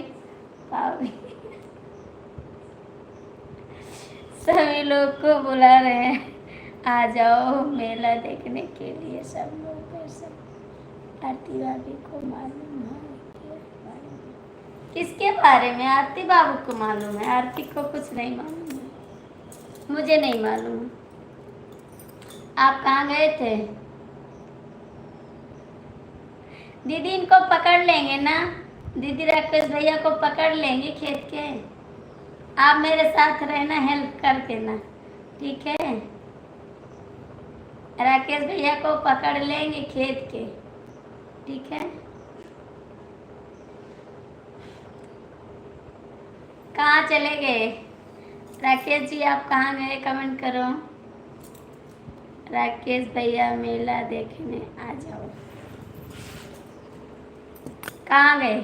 पाओगी। सभी लोग को बुला रहे हैं, आ जाओ मेला देखने के लिए सब लोग। पैसा आरती भाभी को मालूम है किसके बारे में? आरती बाबू को मालूम है, आरती को कुछ नहीं मालूम है, मुझे नहीं मालूम। आप कहाँ गए थे दीदी? इनको पकड़ लेंगे ना दीदी, राकेश भैया को पकड़ लेंगे खेत के। आप मेरे साथ रहना, हेल्प कर देना, ठीक है? राकेश भैया को पकड़ लेंगे खेत के, ठीक है? कहाँ चले गए राकेश जी? आप कहाँ गए? कमेंट करो। राकेश भैया मेला देखने आ जाओ। कहाँ गए?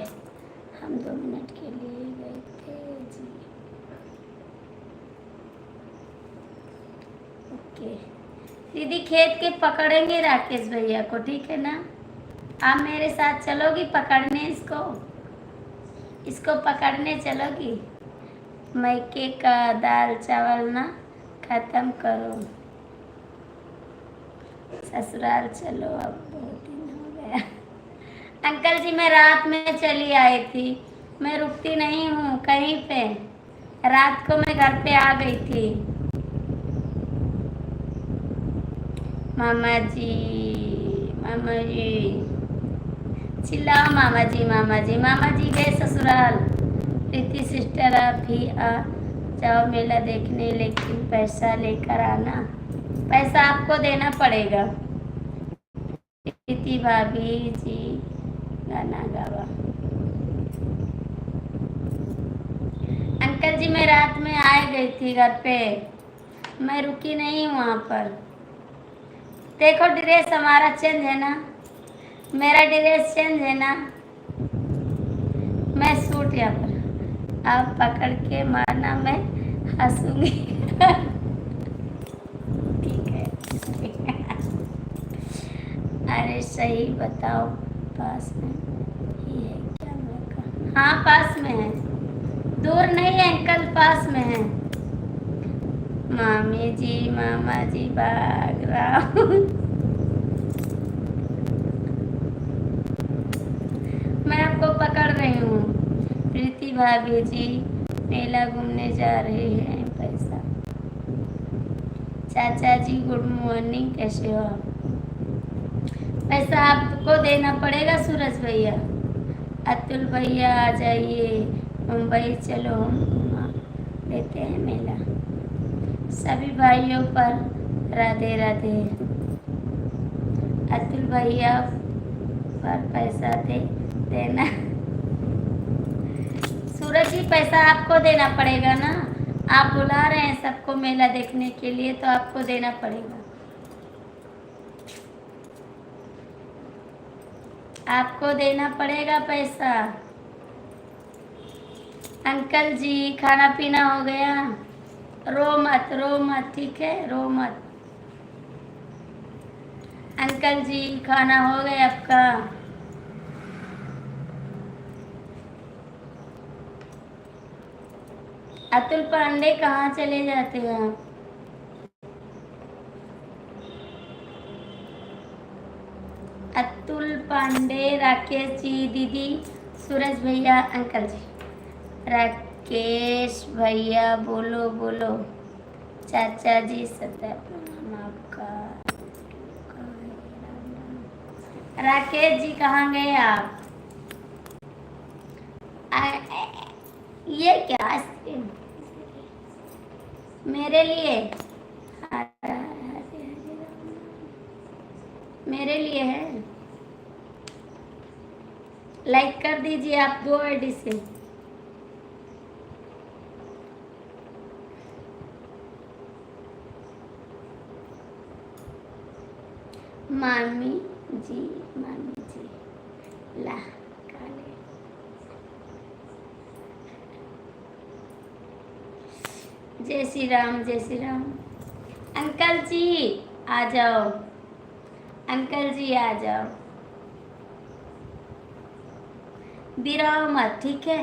हम 2 मिनट के लिए गए थे जी। ओके दीदी, खेत के पकड़ेंगे राकेश भैया को, ठीक है ना? आप मेरे साथ चलोगी पकड़ने इसको पकड़ने चलोगी? मैके का दाल चावल ना खत्म करो, ससुराल चलो, अब बहुत दिन हो गया। अंकल जी मैं रात में चली आई थी, मैं रुकती नहीं हूँ कहीं पे, रात को मैं घर पे आ गई थी। मामा जी चिल्लाओ, मामा जी गए ससुराल। प्रीति सिस्टर आप भी आ जाओ मेला देखने, लेकिन पैसा लेकर आना, पैसा आपको देना पड़ेगा। प्रीति भाभी जी गाना गावा। अंकल जी मैं रात में आ गई थी घर पे, मैं रुकी नहीं वहाँ पर। देखो ड्रेस हमारा चेंज है ना, मेरा ड्रेस चेंज है ना, मैं सूट यहाँ पर, आप पकड़ के मारना, मैं हंसूंगी। ठीक है। अरे सही बताओ, पास में ही है क्या मौका? हाँ पास में है, दूर नहीं है अंकल, पास में है। मामा जी भाग रहा हूँ। मैं आपको पकड़ रही हूँ। प्रीति भाभी जी मेला घूमने जा रहे हैं, पैसा। चाचा जी गुड मॉर्निंग, कैसे हो आप? पैसा आपको देना पड़ेगा सूरज भैया। अतुल भैया आ जाइए, मुंबई चलो, हम देते हैं मेला। सभी भाइयों पर राधे राधे। अतुल भैया पर पैसा देना। सूरज जी पैसा आपको देना पड़ेगा ना, आप बुला रहे हैं सबको मेला देखने के लिए, तो आपको देना पड़ेगा। आपको देना पड़ेगा पैसा। अंकल जी खाना पीना हो गया? रो मत, ठीक है, रो मत। अंकल जी खाना हो गया आपका? अतुल पांडे कहाँ चले जाते हैं आप? अतुल पांडे, राकेश जी, दीदी, सूरज भैया, अंकल जी। राकेश भैया बोलो। चाचा जी सदा प्रणाम आपका। राकेश जी कहाँ गए आप? ये क्या आइसक्रीम मेरे लिए? मेरे लिए है, लाइक कर दीजिए आप 2 आईडी से। मामी जी, मामी जी ला काले। जय श्री राम, जय श्री राम। अंकल जी आ जाओ, अंकल जी आ जाओ, गिराओ मत, ठीक है।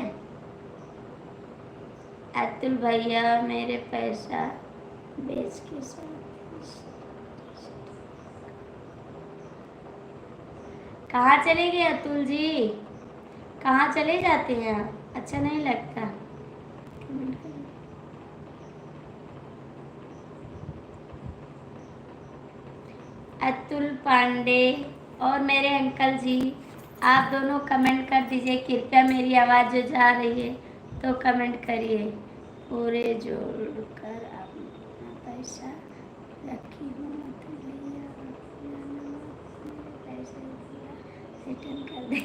अतुल भैया मेरे पैसा बेच के कहाँ चले गए अतुल जी? कहाँ चले जाते हैं आप? अच्छा नहीं लगता। अतुल पांडे और मेरे अंकल जी, आप दोनों कमेंट कर दीजिए कृपया। मेरी आवाज़ जो जा रही है तो कमेंट करिए। पूरे जोड़ कर अपना पैसा रखी हूँ, पैसे रिटर्न कर दे।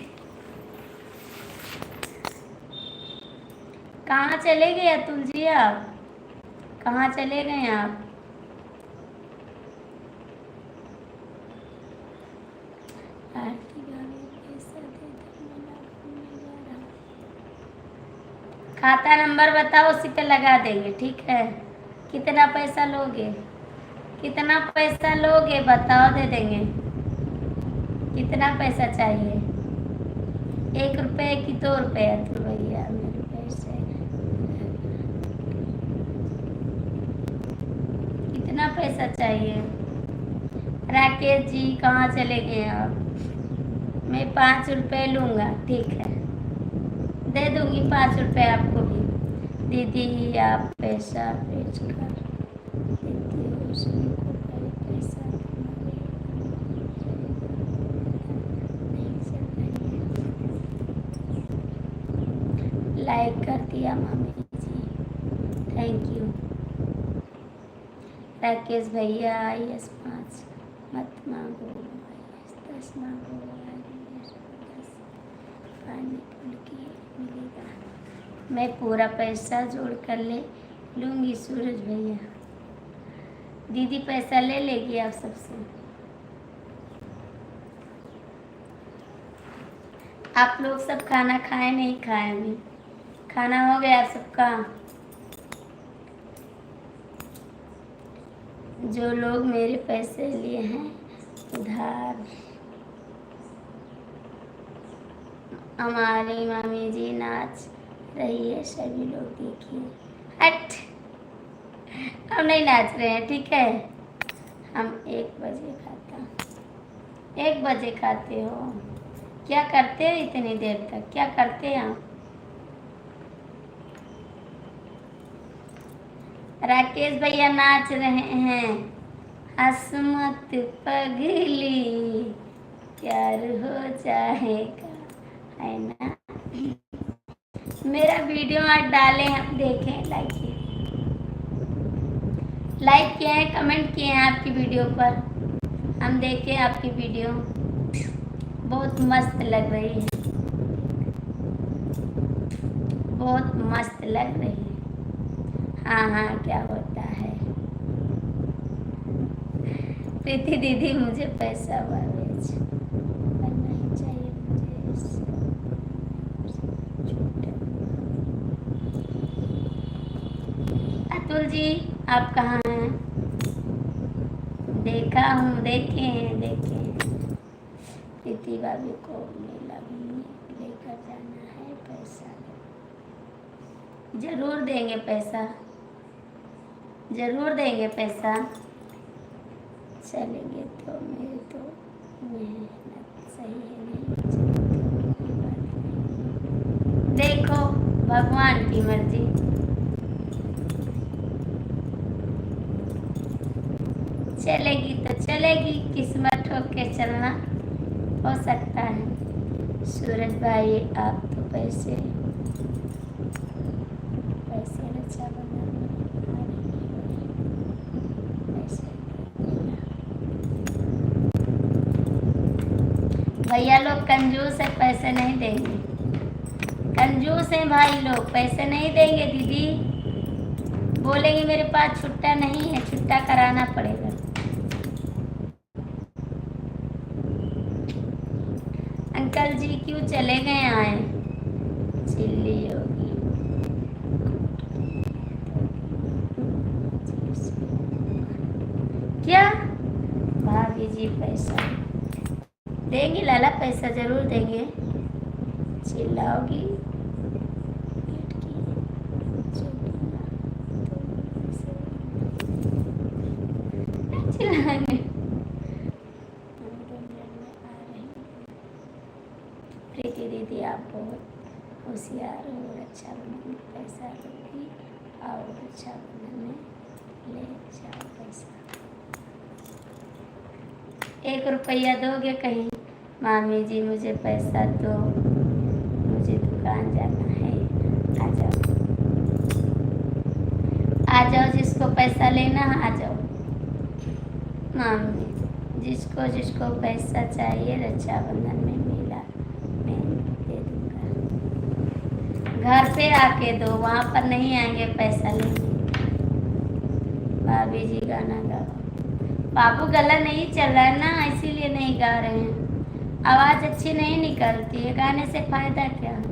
कहाँ चले गए अतुल जी आप? कहाँ चले गए आप? खाता नंबर बताओ, उसी पे लगा देंगे, ठीक है। कितना पैसा लोगे? कितना पैसा लोगे बताओ, दे देंगे। कितना पैसा चाहिए? 1 रुपये कि 2 रुपये? तो भैया मेरे पैसे कितना पैसा चाहिए? राकेश जी कहाँ चले गए आप? मैं 5 रुपये लूँगा, ठीक है, दे दूँगी 5 रुपये आपको भी। दीदी आप पैसा भेज कर देती हो सभी को, पैसा नहीं चल रही है। लाइक कर दिया मामी जी, थैंक यू। राकेश भैया IS 5 मत मांगो, IS 10 मांगो, IS 10 पानी पुल की मिलेगा। मैं पूरा पैसा जोड़ कर ले लूँगी सूरज भैया। दीदी पैसा ले लेगी आप सबसे। आप लोग सब खाना खाए नहीं खाए? अभी खाना हो गया आप सबका? जो लोग मेरे पैसे लिए हैं उधार, हमारी मामी जी नाच रही है, सभी लोग देखिए। हट, हम नहीं नाच रहे हैं, ठीक है। हम 1 बजे खाता। 1 बजे खाते हो? क्या करते हो इतनी देर तक? क्या करते हैं आप? राकेश भैया नाच रहे हैं। हसमत पगली प्यार हो जाएगा, है ना। मेरा वीडियो आज डालें, हम देखें, लाइक किए हैं, कमेंट किए हैं आपकी वीडियो पर, हम देखें आपकी वीडियो। बहुत मस्त लग रही है, बहुत मस्त लग रही है। हाँ हाँ, क्या होता है। प्रीति दीदी मुझे पैसा भेज, नहीं चाहिए मुझे। अतुल जी आप कहाँ हैं? देखा हूँ, देखे हैं, देखे हैं। प्रीति भाभी को मेला घूमने लेकर जाना है, पैसा जरूर देंगे, पैसा जरूर देंगे, पैसा। चलेंगे तो मेरे तो मेहनत सही है नहीं, देखो भगवान की मर्जी। चलेगी तो चलेगी, किस्मत हो के चलना हो सकता है। सूरज भाई आप तो पैसे रक्षा भैया लोग कंजूस है, पैसे नहीं देंगे। कंजूस हैं भाई लोग, पैसे नहीं देंगे। दीदी बोलेंगे मेरे पास छुट्टा नहीं है, छुट्टा कराना पड़ेगा। अंकल जी क्यों चले गए? आए चिल्ली होगी। क्या भाभी जी पैसा देंगे? लाला पैसा जरूर देंगे। चिल्लाओगी चिल्लाएंगे। प्रीति दीदी आप बहुत होशियार हो, रक्षाबंधन में पैसा दोगी और रक्षाबंधन में ले जाओ पैसा। 1 रुपया दोगे कहीं? मामी जी मुझे पैसा दो, मुझे दुकान जाना है। आ जाओ आ जाओ, जिसको पैसा लेना आ जाओ। मामी जिसको जिसको पैसा चाहिए रक्षाबंधन में मिला मैं दे दूंगा। घर पे आके दो, वहाँ पर नहीं आएंगे पैसा लेने। भाभी जी गाना गाओ। बाबू गला नहीं चल रहा है ना, इसीलिए नहीं गा रहे हैं। आवाज़ अच्छी नहीं निकलती है, गाने से फायदा क्या है?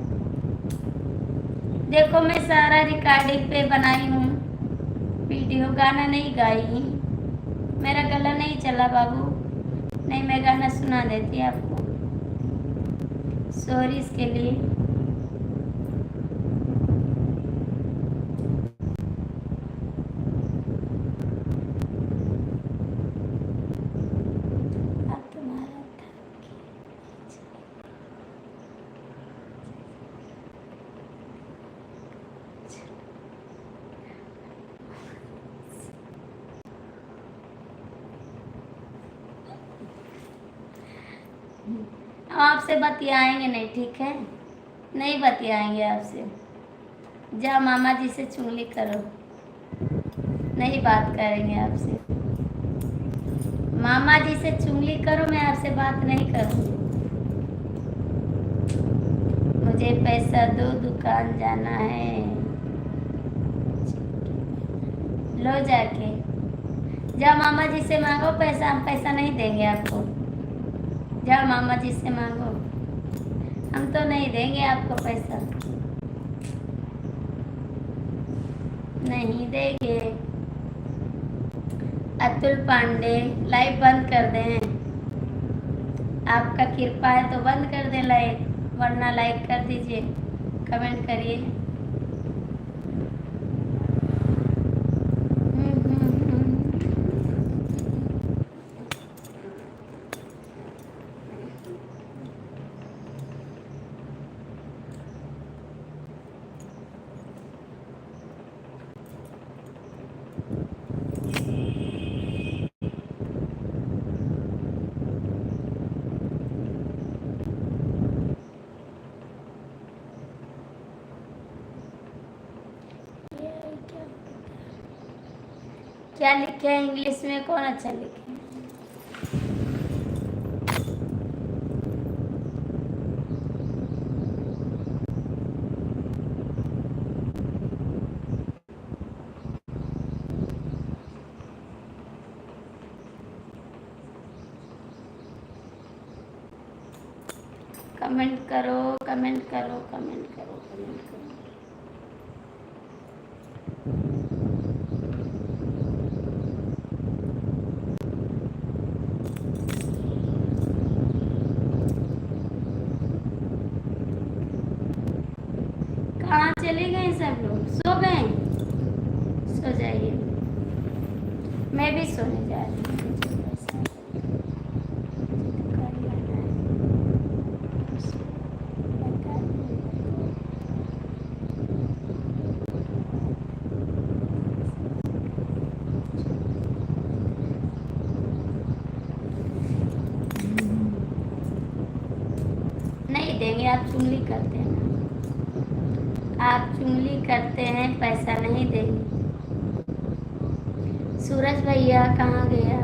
देखो मैं सारा रिकॉर्डिंग पे बनाई हूँ वीडियो, गाना नहीं गाई। मेरा गला नहीं चला बाबू, नहीं मैं गाना सुना देती आपको। सॉरी इसके लिए। अब तुम्हारा हम आपसे बतियाएंगे नहीं, ठीक है? नहीं बतियाएंगे आपसे। जा मामा जी से चुगली करो, नहीं बात करेंगे आपसे। मामा जी से चुगली करो, मैं आपसे बात नहीं करूँगी। मुझे पैसा दो, दुकान जाना है। लो जाके जा मामा जी से मांगो पैसा, हम पैसा नहीं देंगे आपको। जाओ मामा जी से मांगो, हम तो नहीं देंगे आपको पैसा, नहीं देंगे। अतुल पांडे लाइव बंद कर दें? आपका कृपा है तो बंद कर दें लाइव, वरना लाइक कर दीजिए, कमेंट करिए। क्या लिखे हैं इंग्लिश में? कौन अच्छा लिखे? कमेंट करो, कमेंट करो, कमेंट करो, कमेंट करो। कहाँ चले गए सब लोग? सो गए? सो जाइए, मैं भी सोने जा रही हूँ। नहीं देंगे, आप चुगली करते हैं ना, आप चुगली करते हैं, पैसा नहीं देंगे। सूरज भैया कहाँ गया?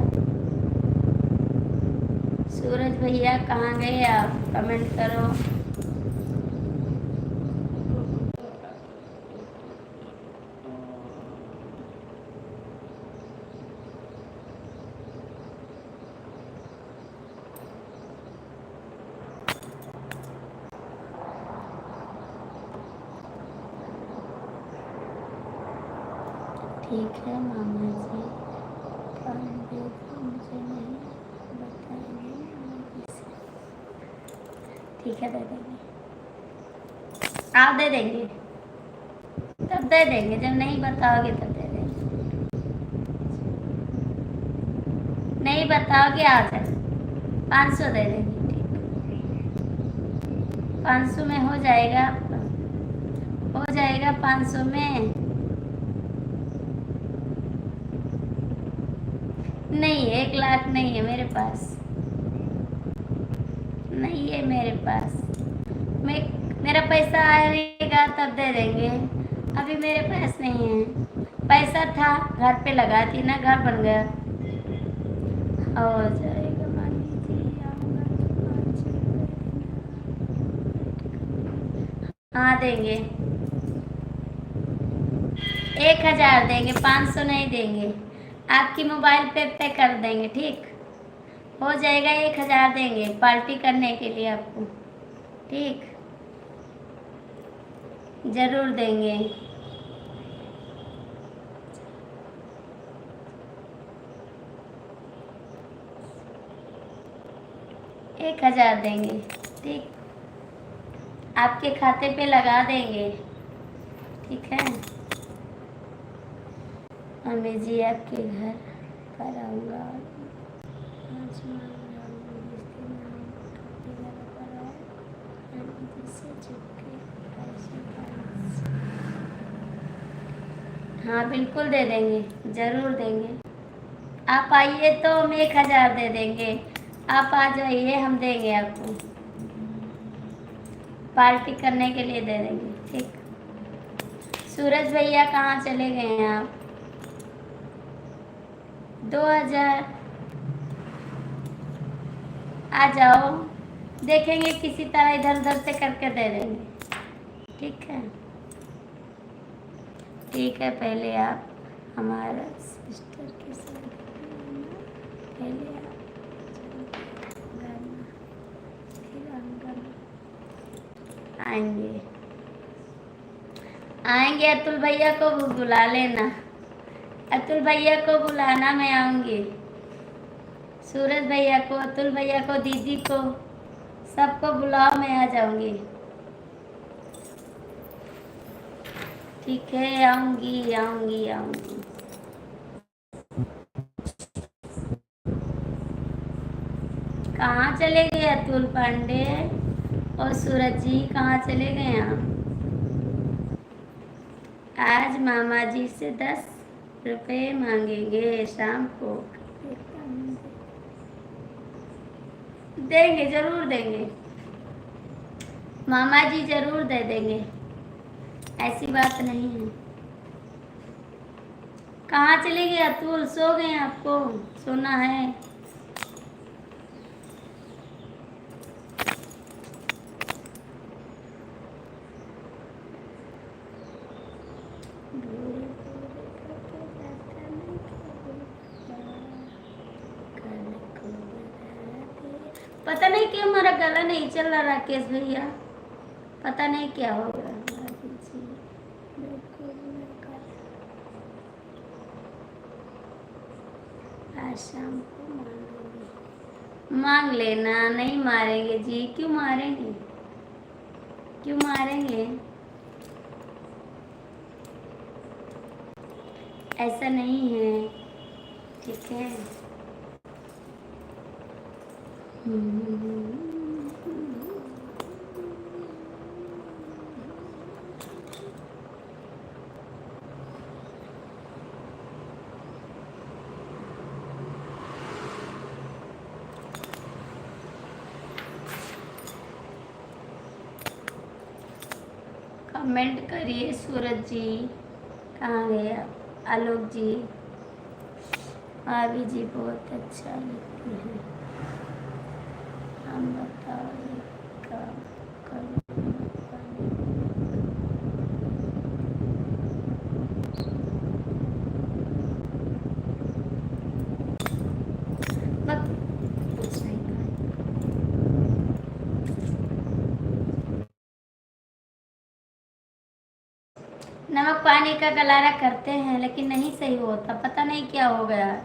सूरज भैया कहाँ गए आप? कमेंट करो। ठीक है मामा जी, पांडे जी मुझे नहीं बताएंगे मैं किसे। ठीक है दे देंगे, आप दे देंगे, तब दे देंगे, जब नहीं बताओगे तब दे देंगे। नहीं बताओगे आ जाए, 500 दे देंगे। ठीक, 500 में हो जाएगा आपका, हो जाएगा 500 में। नहीं 1 लाख नहीं है मेरे पास, नहीं है मेरे पास। मेरा पैसा आएगा तब दे देंगे, अभी मेरे पास नहीं है। पैसा था घर पे लगाती ना, घर बन गया। हो जाएगा मान लीजिए, आऊँगा तो 500 दे देना। हाँ देंगे, 1000 देंगे, 500 नहीं देंगे। आपकी मोबाइल पे कर देंगे, ठीक हो जाएगा। 1000 देंगे पार्टी करने के लिए आपको, ठीक जरूर देंगे। एक 1000 देंगे, ठीक आपके खाते पे लगा देंगे, ठीक है। मम्मी जी आपके घर पर आऊँगा, हाँ बिल्कुल दे देंगे, ज़रूर देंगे। आप आइए तो हम 1000 दे देंगे, आप आ जाइए हम देंगे आपको, पार्टी करने के लिए दे देंगे, ठीक। सूरज भैया कहाँ चले गए हैं आप? 2000 आ जाओ, देखेंगे किसी तरह इधर उधर से करके दे देंगे, ठीक है। ठीक है, पहले आप हमारा सिस्टर के साथ पहले आप फिर हम आएंगे, आएंगे। अतुल भैया को बुला लेना, अतुल भैया को बुलाना, मैं आऊँगी। सूरज भैया को, अतुल भैया को, दीदी को, सबको बुलाओ, मैं आ जाऊँगी। ठीक है, आऊँगी आऊँगी आऊँगी। कहाँ चले गए अतुल पांडे और सूरज जी, कहाँ चले गए आप? आज मामा जी से 10 रुपए मांगेंगे शाम को, देंगे, जरूर देंगे मामा जी, जरूर दे देंगे, ऐसी बात नहीं है। कहाँ चले गए अतुल? सो गए? आपको सोना है? पता नहीं क्यों हमारा गला नहीं चल रहा राकेश भैया, पता नहीं क्या हो रहा है। आज शाम को मांग लेना, नहीं मारेंगे जी, क्यों मारेंगे, क्यों मारेंगे, ऐसा नहीं है, ठीक है। कमेंट करिए। सूरज जी कहाँ गए आप? आलोक जी, भाभी जी बहुत अच्छा लिखती हैं। काम बताओ, ये काम करो बस कुछ नहीं खाया। नमक पानी का गलारा करते हैं लेकिन नहीं सही होता, पता नहीं क्या हो गया है।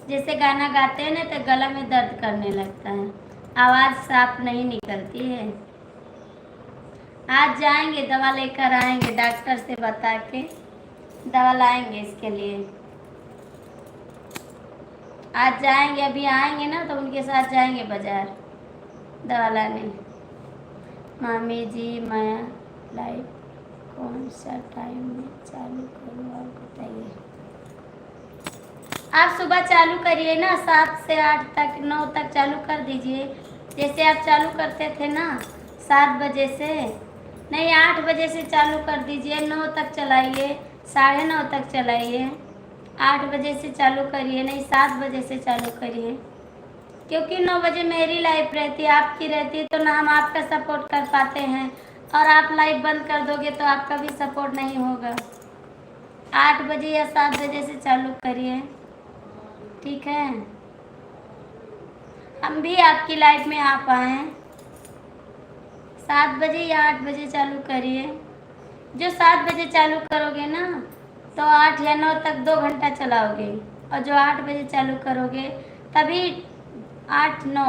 जैसे गाना गाते हैं ना तो गला में दर्द करने लगता है, आवाज़ साफ नहीं निकलती है। आज जाएंगे, दवा लेकर आएंगे, डॉक्टर से बता के दवा लाएंगे इसके लिए। आज जाएंगे, अभी आएंगे ना तो उनके साथ जाएंगे बाजार दवा लाने। मामी जी, मैं लाइव कौन सा टाइम में चालू करूँ और बताइए। आप सुबह चालू करिए ना, 7 से 8 तक 9 तक चालू कर दीजिए। जैसे आप चालू करते थे ना 7 बजे से, नहीं 8 बजे से चालू कर दीजिए, 9 तक चलाइए, 9:30 तक चलाइए। 8 बजे से चालू करिए, नहीं 7 बजे से चालू करिए, क्योंकि 9 बजे मेरी लाइफ रहती है, आपकी रहती है तो ना हम आपका सपोर्ट कर पाते हैं, और आप लाइव बंद कर दोगे तो आपका भी सपोर्ट नहीं होगा। 8 बजे या 7 बजे से चालू करिए, ठीक है। हम भी आपकी लाइफ में आ पाएँ। 7 बजे या 8 बजे चालू करिए। जो 7 बजे चालू करोगे ना तो 8 या 9 तक 2 घंटा चलाओगे, और जो 8 बजे चालू करोगे तभी 8 9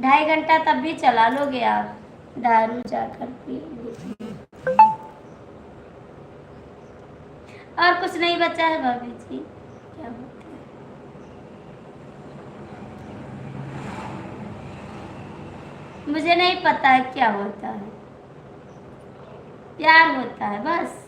2.5 घंटा तब भी चला लोगे आप। दारू जाकर पी लीजिए। और कुछ नहीं बचा है भाभी जी, क्या होता है। मुझे नहीं पता है क्या होता है, प्यार होता है बस।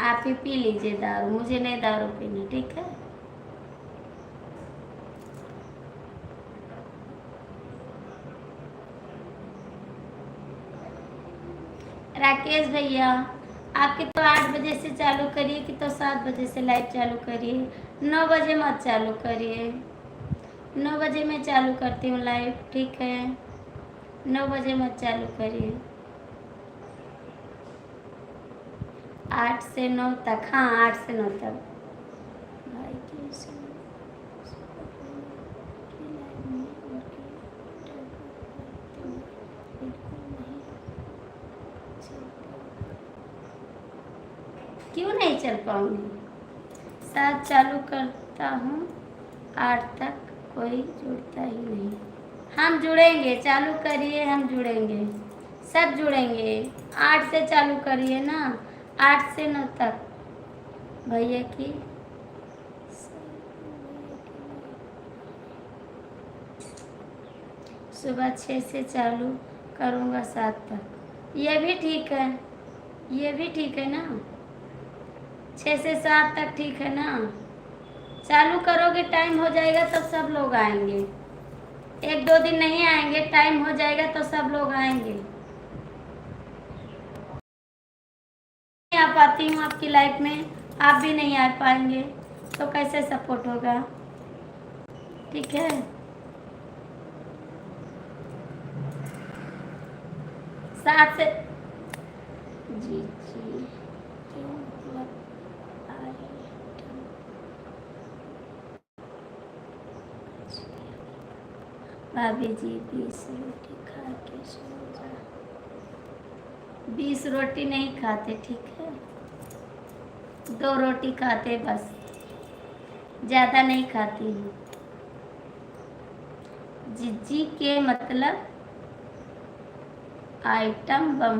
आप ही पी लीजिए दारू, मुझे नहीं दारू पीनी, ठीक है। राकेश भैया, आपके तो 8 बजे से चालू करिए कि तो 7 बजे से लाइव चालू करिए, 9 बजे मत चालू करिए। 9 बजे मैं चालू करती हूँ लाइव, ठीक है। 9 बजे मत चालू करिए, 8 से 9 तक, हाँ 8 से 9 तक। भाई क्यों नहीं चल पाऊंगी। 7 चालू करता हूँ, 8 तक कोई जुड़ता ही नहीं। हम जुड़ेंगे, चालू करिए, हम जुड़ेंगे, सब जुड़ेंगे। 8 से चालू करिए ना, 8 से 9 तक। भैया की सुबह 6 से चालू करूँगा 7 तक, ये भी ठीक है, ये भी ठीक है ना। 6 से 7 तक ठीक है ना। चालू करोगे, टाइम हो जाएगा तब सब लोग आएंगे। 1-2 दिन नहीं आएंगे, टाइम हो जाएगा तो सब लोग आएंगे। नहीं आ पाती हूँ आपकी लाइफ में, आप भी नहीं आ पाएंगे तो कैसे सपोर्ट होगा, ठीक है। साथ से जी जी क्यों मतलब भाभी जी 20 रोटी खा के सो जा। 20 रोटी नहीं खाते, ठीक है। 2 रोटी खाते बस, ज़्यादा नहीं खाती हूँ। जिज्जी के मतलब आइटम बम।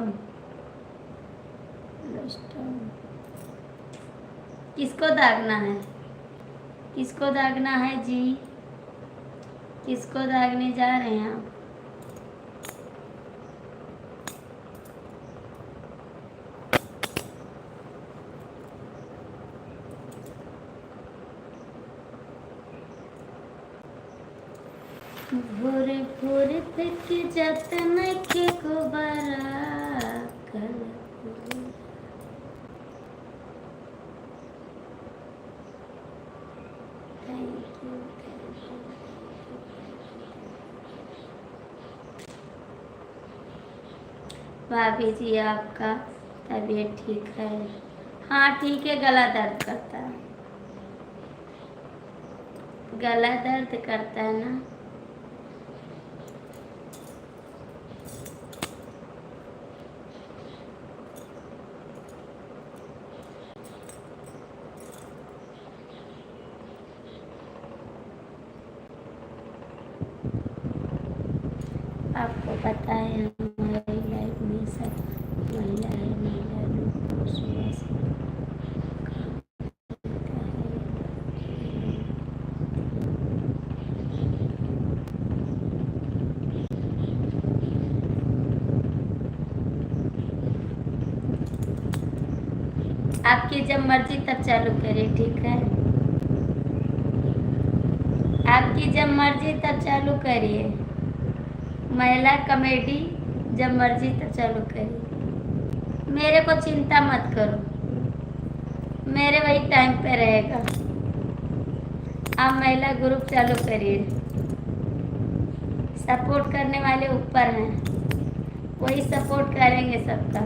किसको दागना है, किसको दागना है जी, किसको दागने जा रहे हैं आप। भोरे भोरे तक जतन के गुब्बारा कल थैंक यू। भाभी जी आपका तबीयत ठीक है? हाँ ठीक है, गला दर्द करता है, गला दर्द करता है ना। आपको पता है हमारी लाइफ में सब महिला लोग सुबह से काम करता है। आपकी जब मर्जी तब चालू करिए, ठीक है? आपकी जब मर्जी तब चालू करिए, महिला कॉमेडी जब मर्जी तब चालू करिए। मेरे को चिंता मत करो, मेरे वही टाइम पे रहेगा। आप महिला ग्रुप चालू करिए, सपोर्ट करने वाले ऊपर हैं, वही सपोर्ट करेंगे सबका।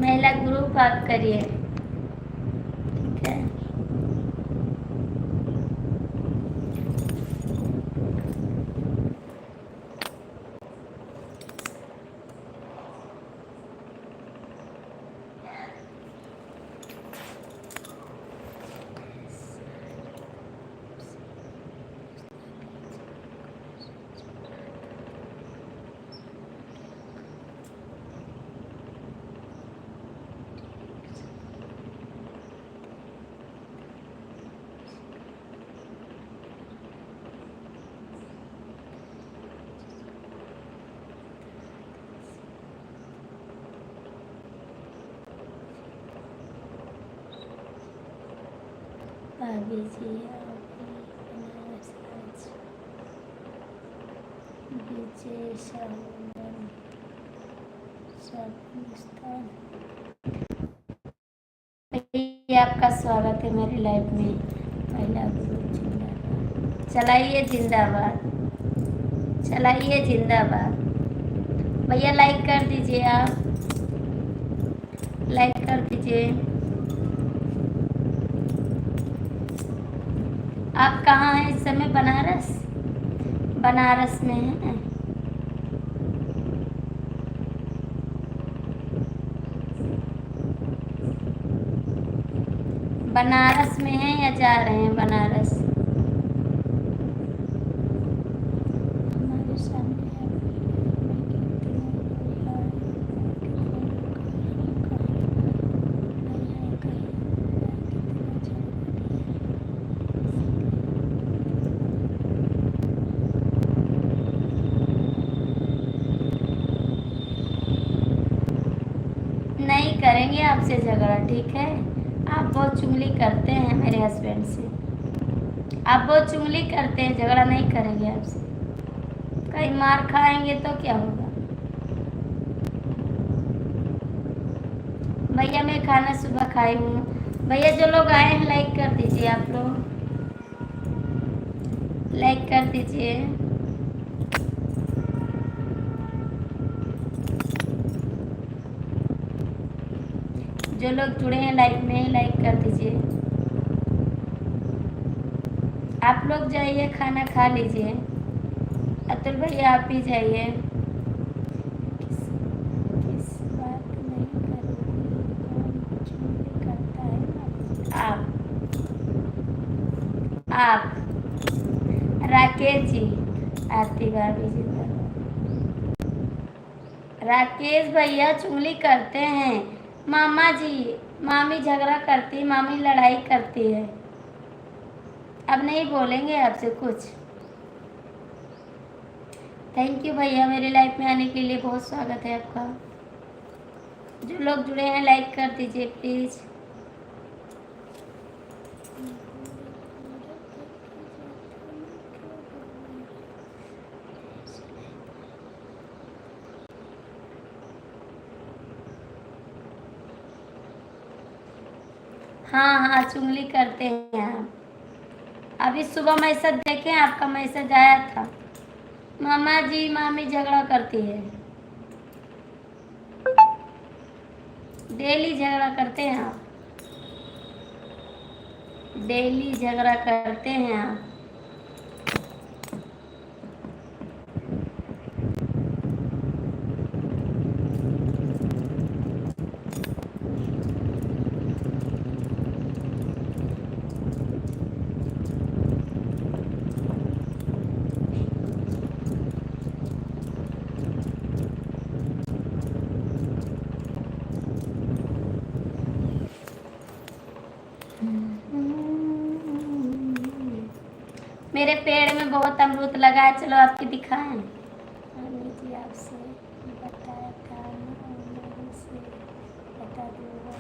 महिला ग्रुप आप करिए, ठीक है? भाभी जी विजय सावन आपका स्वागत है मेरी लाइफ में। महिला ग्रुप जिंदाबाद, चलाइए जिंदाबाद, चलाइए जिंदाबाद। भैया लाइक कर दीजिए, आप लाइक कर दीजिए। आप कहाँ हैं इस समय? बनारस, बनारस में हैं? बनारस में हैं या जा रहे हैं बनारस? हमारे सामने नहीं करेंगे आपसे झगड़ा, ठीक है? आप बहुत चुगली करते हैं मेरे हस्बैंड से, आप बहुत चुगली करते हैं, झगड़ा नहीं करेंगे आपसे। कहीं मार खाएंगे तो क्या होगा? भैया मैं खाना सुबह खाई हूँ। भैया जो लोग आए हैं लाइक कर दीजिए, आप लोग लाइक कर दीजिए। जो लोग जुड़े हैं लाइव में लाइक कर दीजिए। आप लोग जाइए खाना खा लीजिए। अतुल भैया आप भी जाइए। किस बात नहीं करता है आप राकेश जी, आरती भाभी जिंदाबाद। राकेश भैया चुगली करते हैं। मामा जी, मामी झगड़ा करती, मामी लड़ाई करती है। अब नहीं बोलेंगे आपसे कुछ। थैंक यू भैया मेरे लाइफ में आने के लिए, बहुत स्वागत है आपका। जो लोग जुड़े हैं लाइक कर दीजिए प्लीज। हाँ हाँ, चुगली करते हैं आप। अभी सुबह मैसेज देखे, आपका मैसेज आया था। मामा जी मामी झगड़ा करती है, डेली झगड़ा करते हैं आप, डेली झगड़ा करते हैं आप। मेरे पेड़ में बहुत अमरूद लगा है, चलो आपकी दिखाएं। मम्मी जी आपसे बताया था ना, मम्मी से बता दूंगा।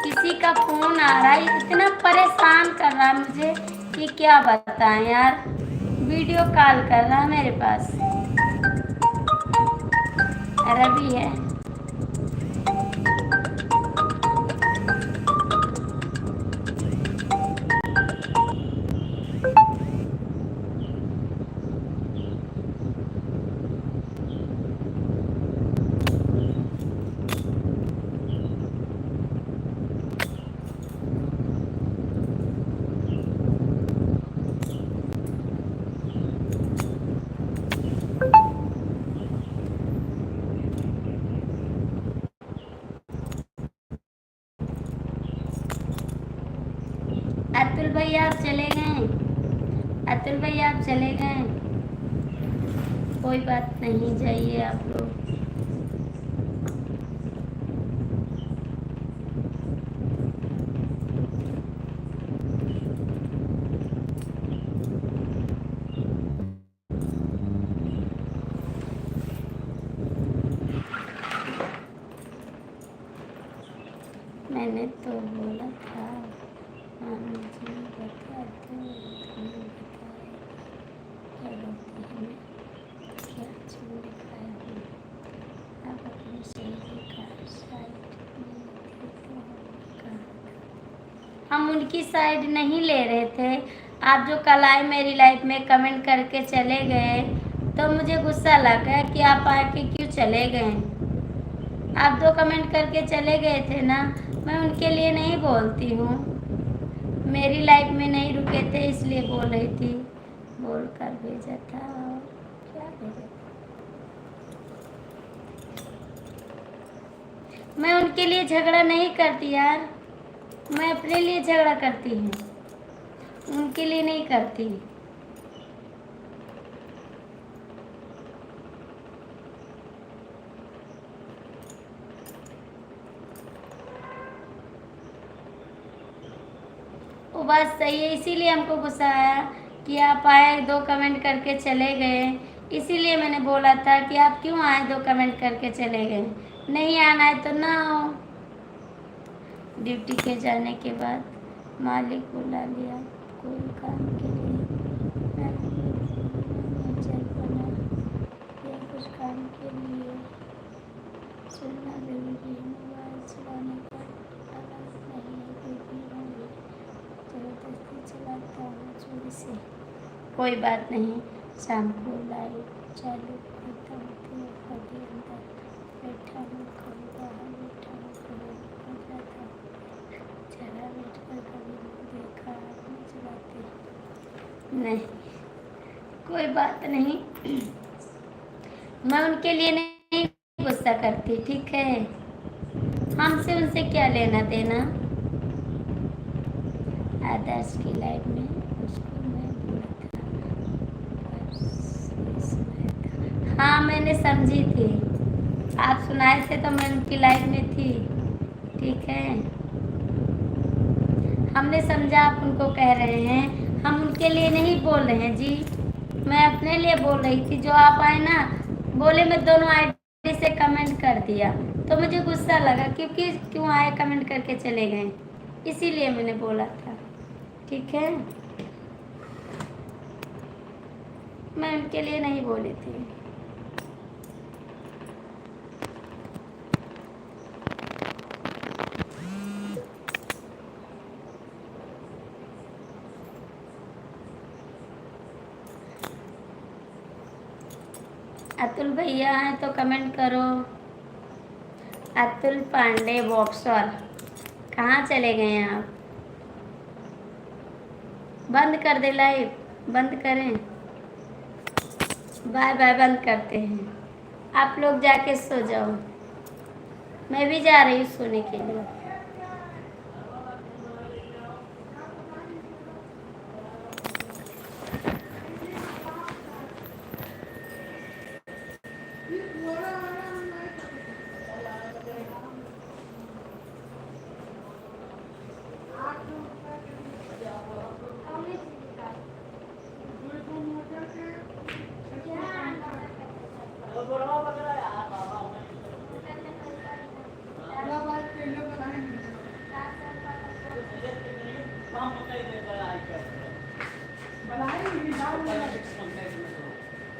किसी का फोन आ रहा है, इतना परेशान कर रहा है मुझे कि क्या बताएं यार। वीडियो कॉल कर रहा है मेरे पास, रवि है। अतुल भैया आप चले गए, अतुल भैया आप चले गए। कोई बात नहीं, जाइए आप लोग। मैंने तो बोला था मामी जी बता दो, तुम्हें बताया क्या बोलती है, मैं क्या चूड़ खाया हूँ। आप अपनी सहेली का साइड में थे तो हमने कहा हम उनकी साइड नहीं ले रहे थे। आप जो कल आए मेरी लाइफ में कमेंट करके चले गए तो मुझे गुस्सा लगा कि आप आके क्यों चले गए। आप 2 कमेंट करके चले गए थे ना, मैं उनके लिए नहीं बोलती हूँ, मेरी लाइफ में नहीं रुके थे इसलिए बोल रही थी। बोल कर भेजा था, और क्या भेजा था। मैं उनके लिए झगड़ा नहीं करती यार, मैं अपने लिए झगड़ा करती हूँ, उनके लिए नहीं करती। वो बात सही है, इसीलिए हमको गुस्सा आया कि आप आए 2 कमेंट करके चले गए। इसीलिए मैंने बोला था कि आप क्यों आए 2 कमेंट करके चले गए, नहीं आना है तो ना आओ। ड्यूटी के जाने के बाद मालिक बुला लिया कोई काम के लिए, मैनेजर बना या कुछ काम के लिए। सुनना जरूरी है, मोबाइल चलाने का आवाज़ नहीं है, क्योंकि मैं भी ज़बरदस्ती चलाता हूँ चोरी से। कोई बात नहीं, शाम को लाइट चालू करता हूँ तो कभी अंदर बैठा हूँ, कभी बाहर बैठा हूँ, कभी ऊपर जाता हूँ। जगह बैठ कर कभी देखा आपने चलाते नहीं। कोई बात नहीं, मैं उनके लिए नहीं गुस्सा करती, ठीक है। हमसे उनसे क्या लेना देना। आदर्श की लाइफ में उसको मैं बोला था। हाँ मैंने समझी थी, आप सुनाए थे तो मैं उनकी लाइफ में थी, ठीक है। हमने समझा आप उनको कह रहे हैं, हम उनके लिए नहीं बोल रहे हैं जी, मैं अपने लिए बोल रही थी। जो आप आए ना, बोले मैं दोनों आईडी से कमेंट कर दिया तो मुझे गुस्सा लगा, क्योंकि क्यों आए कमेंट करके चले गए, इसीलिए मैंने बोला था, ठीक है। मैं उनके लिए नहीं बोली थी। अतुल भैया हैं तो कमेंट करो। अतुल पांडे बॉक्सर, कहाँ चले गए हैं आप? बंद कर दे लाइव, बंद करें। बाय बाय, बंद करते हैं। आप लोग जाके सो जाओ, मैं भी जा रही हूँ सोने के लिए।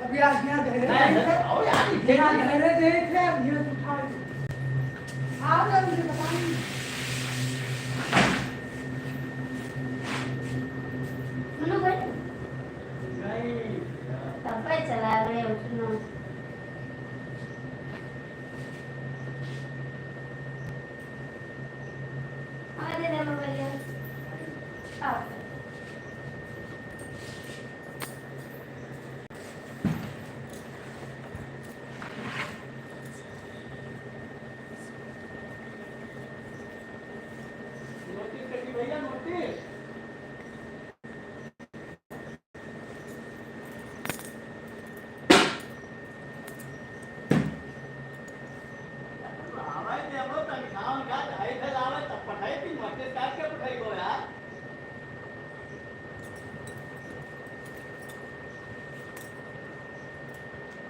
अभी आज यहाँ दे रहे देख रहे अब ये उठा आओ ना मुझे बताइए। मनु भाई पापा चला रहे हो सुनो। अरे दे भैया आओ।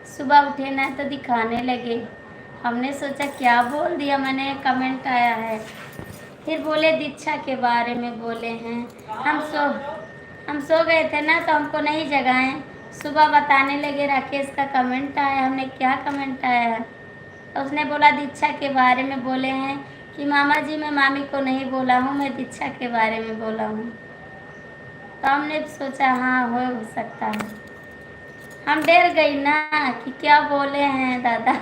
सुबह उठे ना तो दिखाने लगे। हमने सोचा क्या बोल दिया मैंने, कमेंट आया है। फिर बोले दीक्षा के बारे में बोले हैं। हम सो गए थे ना तो हमको नहीं जगाएं। सुबह बताने लगे राकेश का कमेंट आया। हमने क्या कमेंट आया है तो उसने बोला दीक्षा के बारे में बोले हैं कि मामा जी मैं मामी को नहीं बोला हूँ, मैं दीक्षा के बारे में बोला हूँ। तो हमने सोचा हाँ हो सकता है। हम डर गई ना कि क्या बोले हैं दादा,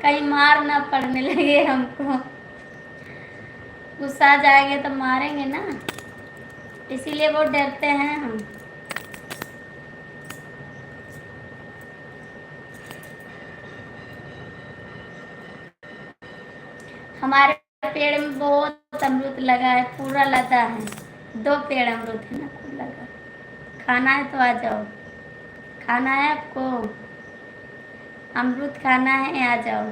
कहीं मार ना पड़ने लगे हमको, गुस्सा जाएंगे तो मारेंगे ना, इसीलिए वो डरते हैं हम। हमारे पेड़ में बहुत अमरूद लगा है, पूरा लदा है। 2 पेड़ अमरूद है ना, खूब लगा। खाना है तो आ जाओ, खाना है आपको अमरूद खाना है, आ जाओ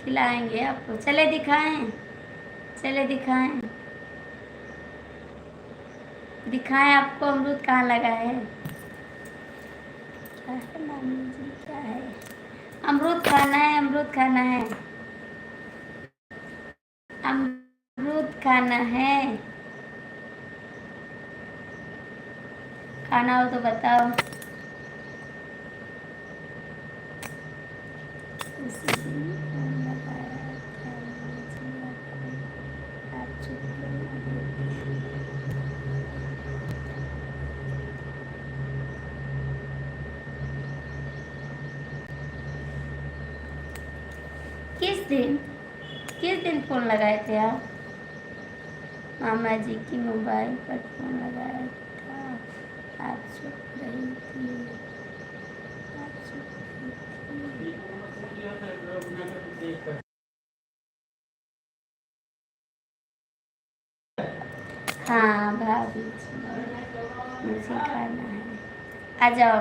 खिलाएंगे आपको। चले दिखाएं, चले दिखाएं, दिखाएं आपको अमरूद कहाँ लगा है। क्या है मामी जी, क्या है? अमरूद खाना है, अमरूद खाना है, अमरूद खाना है। खाना हो तो बताओ। किस दिन फोन लगाए थे आप? मामा जी की मोबाइल पर फोन लगाया था, आप सुन रही थी, आप सुन रही थी। हाँ भाभी जी मुझे खाना है, आ जाओ।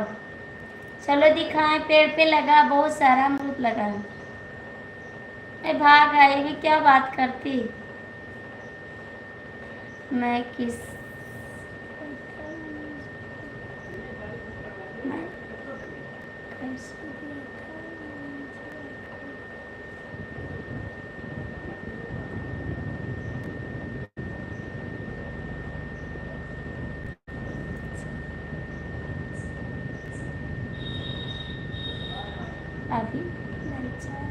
चलो दिखाएं, पेड़ पे लगा बहुत सारा अमरूद लगा है। मैं भाग आई, मैं क्या बात करती, मैं किस मैं कैसे अभी लाल चाय।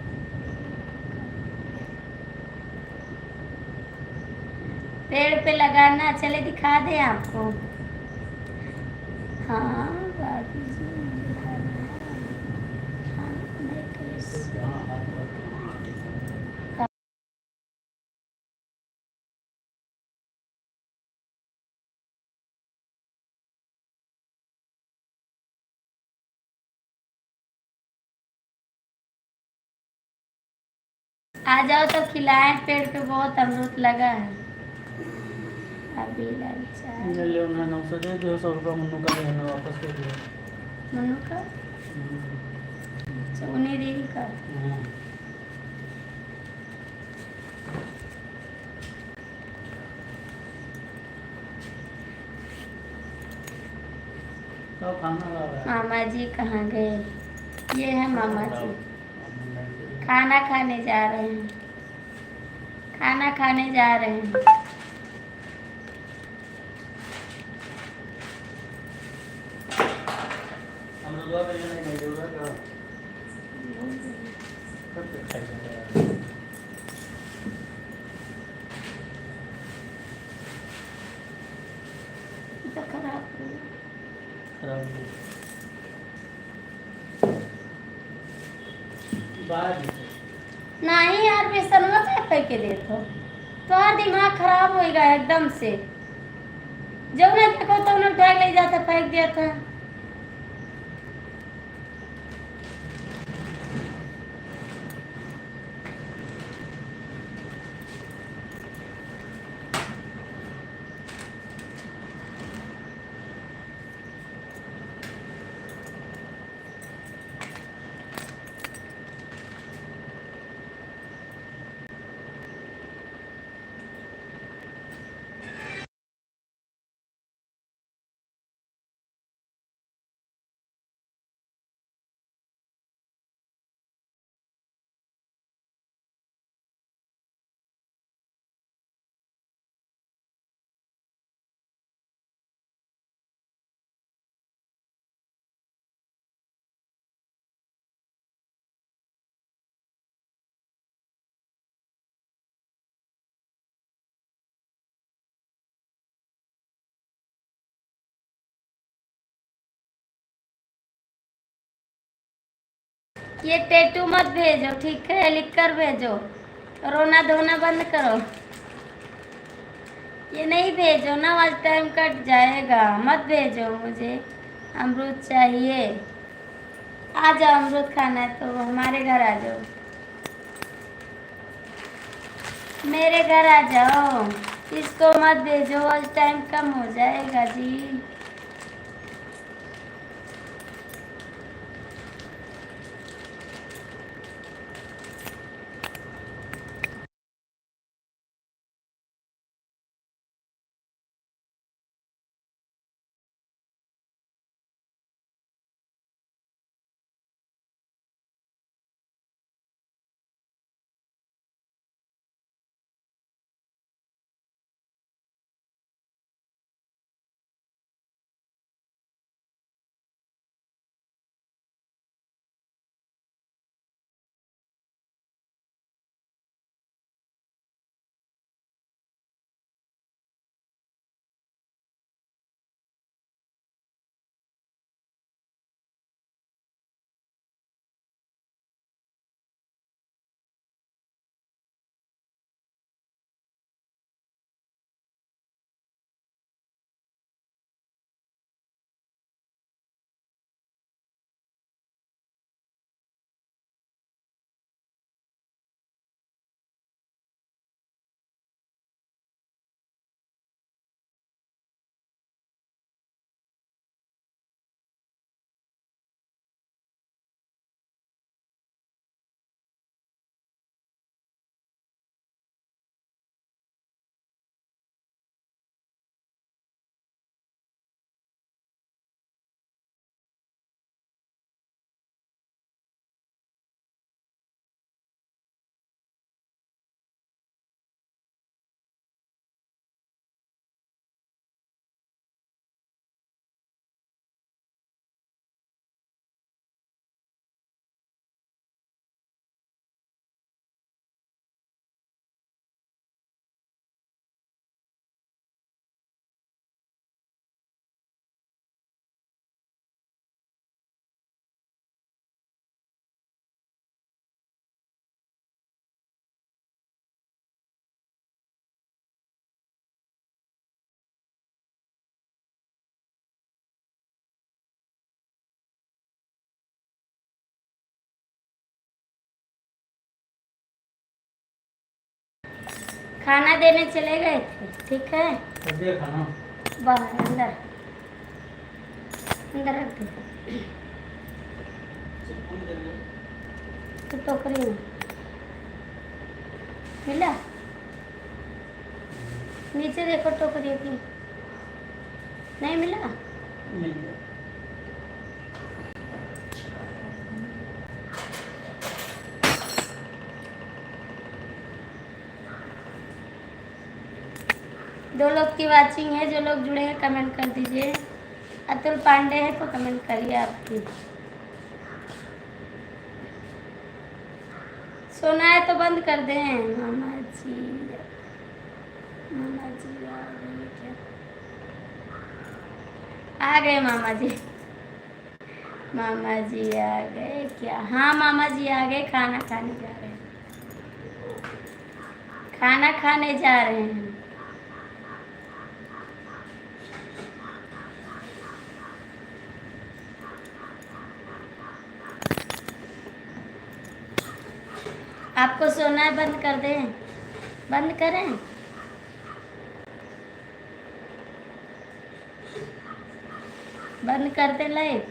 पेड़ पे लगाना, चले दिखा दे आपको। हाँ बाबू जी, दिखाना है। हाँ, मैं कैसे आ जाओ तो खिलाएं, पेड़ पे बहुत अमरूद लगा है। अभी लाल चाय। ये ले उन्हें 900 दे दियो, 100 रुपया मुन्नू का देना वापस कर दियो। मनु का उन्हीं दीदी का। हाँ। तो खाना ला रहा है। मामा जी कहाँ गए? ये है मामा जी, खाना खाने जा रहे हैं, खाना खाने जा रहे हैं। अमरुदवा पे लेने नहीं जरूरत है। सब पे खाई जाता है। तो खराब हो गया। खराब हो गया। बाद में नहीं यार, बेसनवा से फेंक के देखो तो दिमाग खराब होएगा एकदम से। जब ना देखो तो उन्हें उठा के ले जाता, फेंक दिया था। ये टैटू मत भेजो, ठीक है? लिख कर भेजो, रोना धोना बंद करो। ये नहीं भेजो ना, आज टाइम कट जाएगा। मत भेजो, मुझे अमरूद चाहिए। आ जाओ, अमरूद खाना है तो हमारे घर आ जाओ, मेरे घर आ जाओ। इसको मत भेजो, आज टाइम कम हो जाएगा जी। खाना देने चले गए थे, ठीक है। कर दिया खाना? बाहर अंदर अंदर रख दे तो टोकरी में मिला। नीचे देखो टोकरी की, नहीं मिला। नहीं है। दो लोग की वाचिंग है, जो लोग जुड़े हैं कमेंट कर दीजिए। अतुल पांडे है तो कमेंट करिए आपकी। सोना है तो बंद कर दें। मामा जी आ गए क्या? आ गए मामा जी। मामा जी आ गए क्या? हाँ मामा जी आ गए, खाना खाने जा रहे हैं। खाना खाने जा रहे हैं। आपको सोना है बंद कर दें? बंद करें? बंद कर दे लाइव?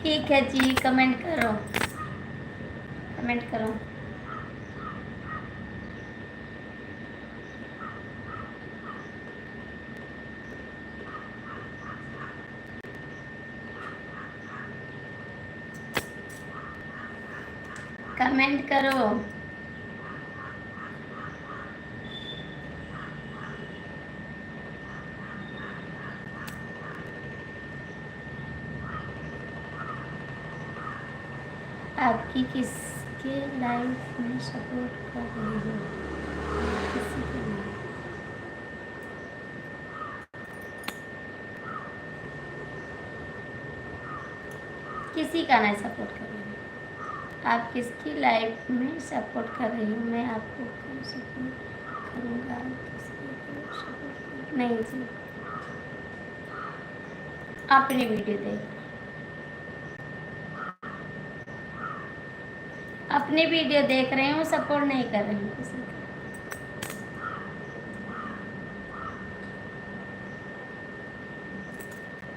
ठीक है जी, कमेंट करो, कमेंट करो। कमेंट करो। आपकी किसके लाइफ में सपोर्ट कर रही हो? किसी के नहीं। किसी का नहीं सपोर्ट कर रही हूँ। आप किसकी लाइफ में सपोर्ट कर रही हो? मैं आपको क्यों सपोर्ट करूँगा? किसी को सपोर्ट नहीं जी, अपनी वीडियो देख, अपनी वीडियो देख रही हूँ, सपोर्ट नहीं कर रही हूँ किसी का।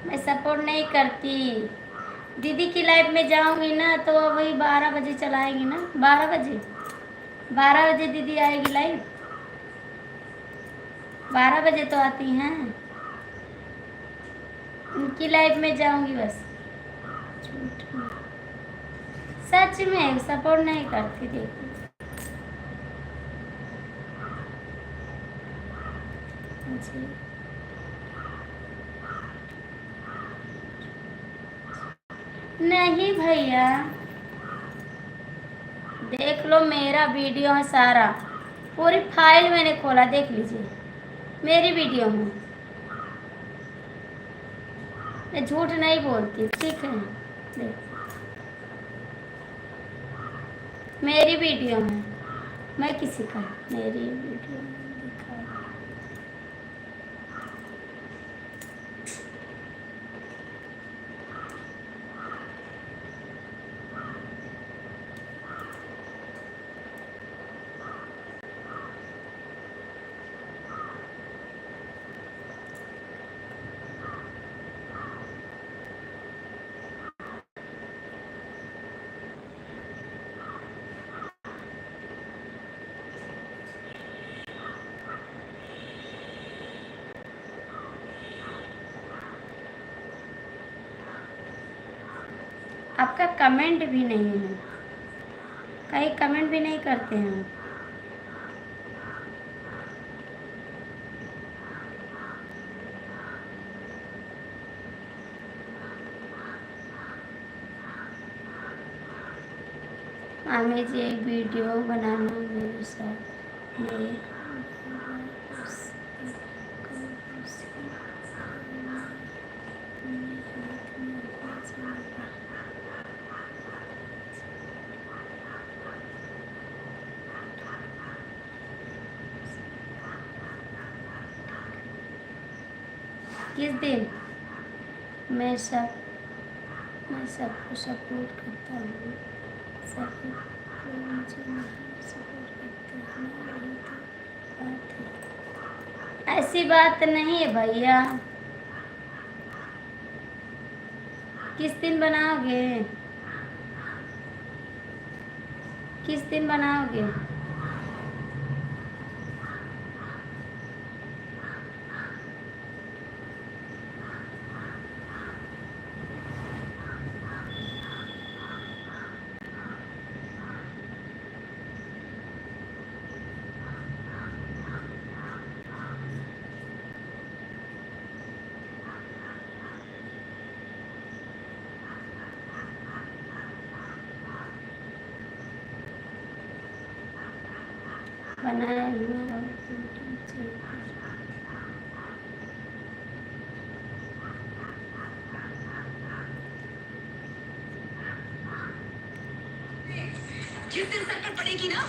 मैं सपोर्ट नहीं करती। दीदी की लाइफ में जाऊंगी ना तो वही 12 बजे चलाएंगी ना, 12 बजे, 12 बजे दीदी आएगी लाइव। 12 बजे तो आती हैं। उनकी लाइफ में जाऊंगी बस। झूठ में, सच में सपोर्ट नहीं करती। देखो जी, नहीं भैया, देख लो मेरा वीडियो है सारा, पूरी फाइल मैंने खोला, देख लीजिए मेरी वीडियो में। मैं झूठ नहीं बोलती, ठीक है। देख मेरी वीडियो में, मैं किसी का, मेरी वीडियो में दिखा। आपका कमेंट भी नहीं है, कहीं कमेंट भी नहीं करते हैं। मामी जी एक वीडियो बनाना मेरे साथ मेरे किस दिन मैं सबको सपोर्ट करता हूँ, सभी कोई मुझे नहीं सपोर्ट करता है ना, यही तो बात है। ऐसी बात नहीं है भैया, किस दिन बनाओगे, किस दिन बनाओगे? बनाए हुए और यूट्यूब चैनल जिस दिन संकट पड़ेगी ना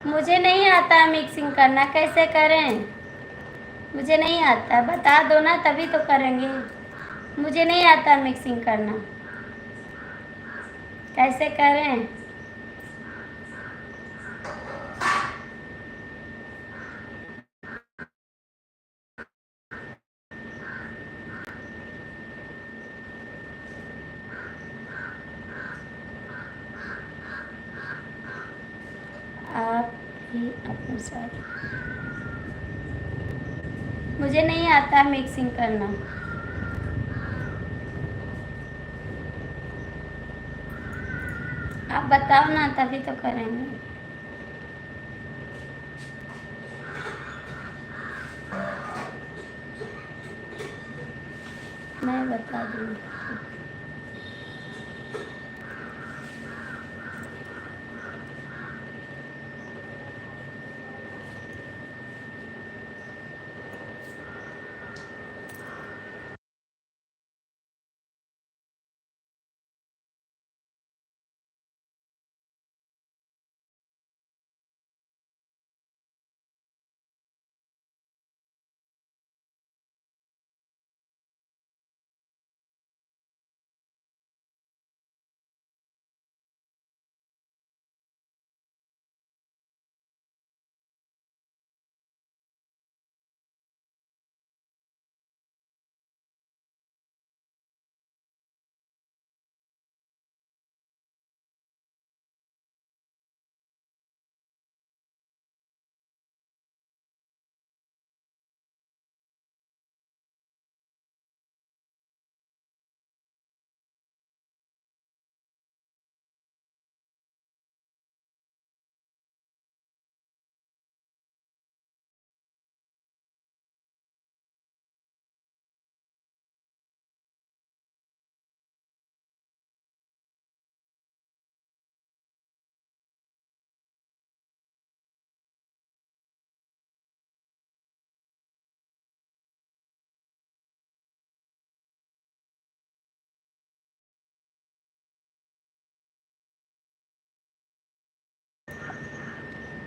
मुझे नहीं आता है मिक्सिंग करना, कैसे करें? मुझे नहीं आता, बता दो ना तभी तो करेंगे। मुझे नहीं आता मिक्सिंग करना, कैसे करें? आप ही अपने साथ, मुझे नहीं आता मिक्सिंग करना। आप बताओ ना तभी तो करेंगे। मैं बता दूँगी।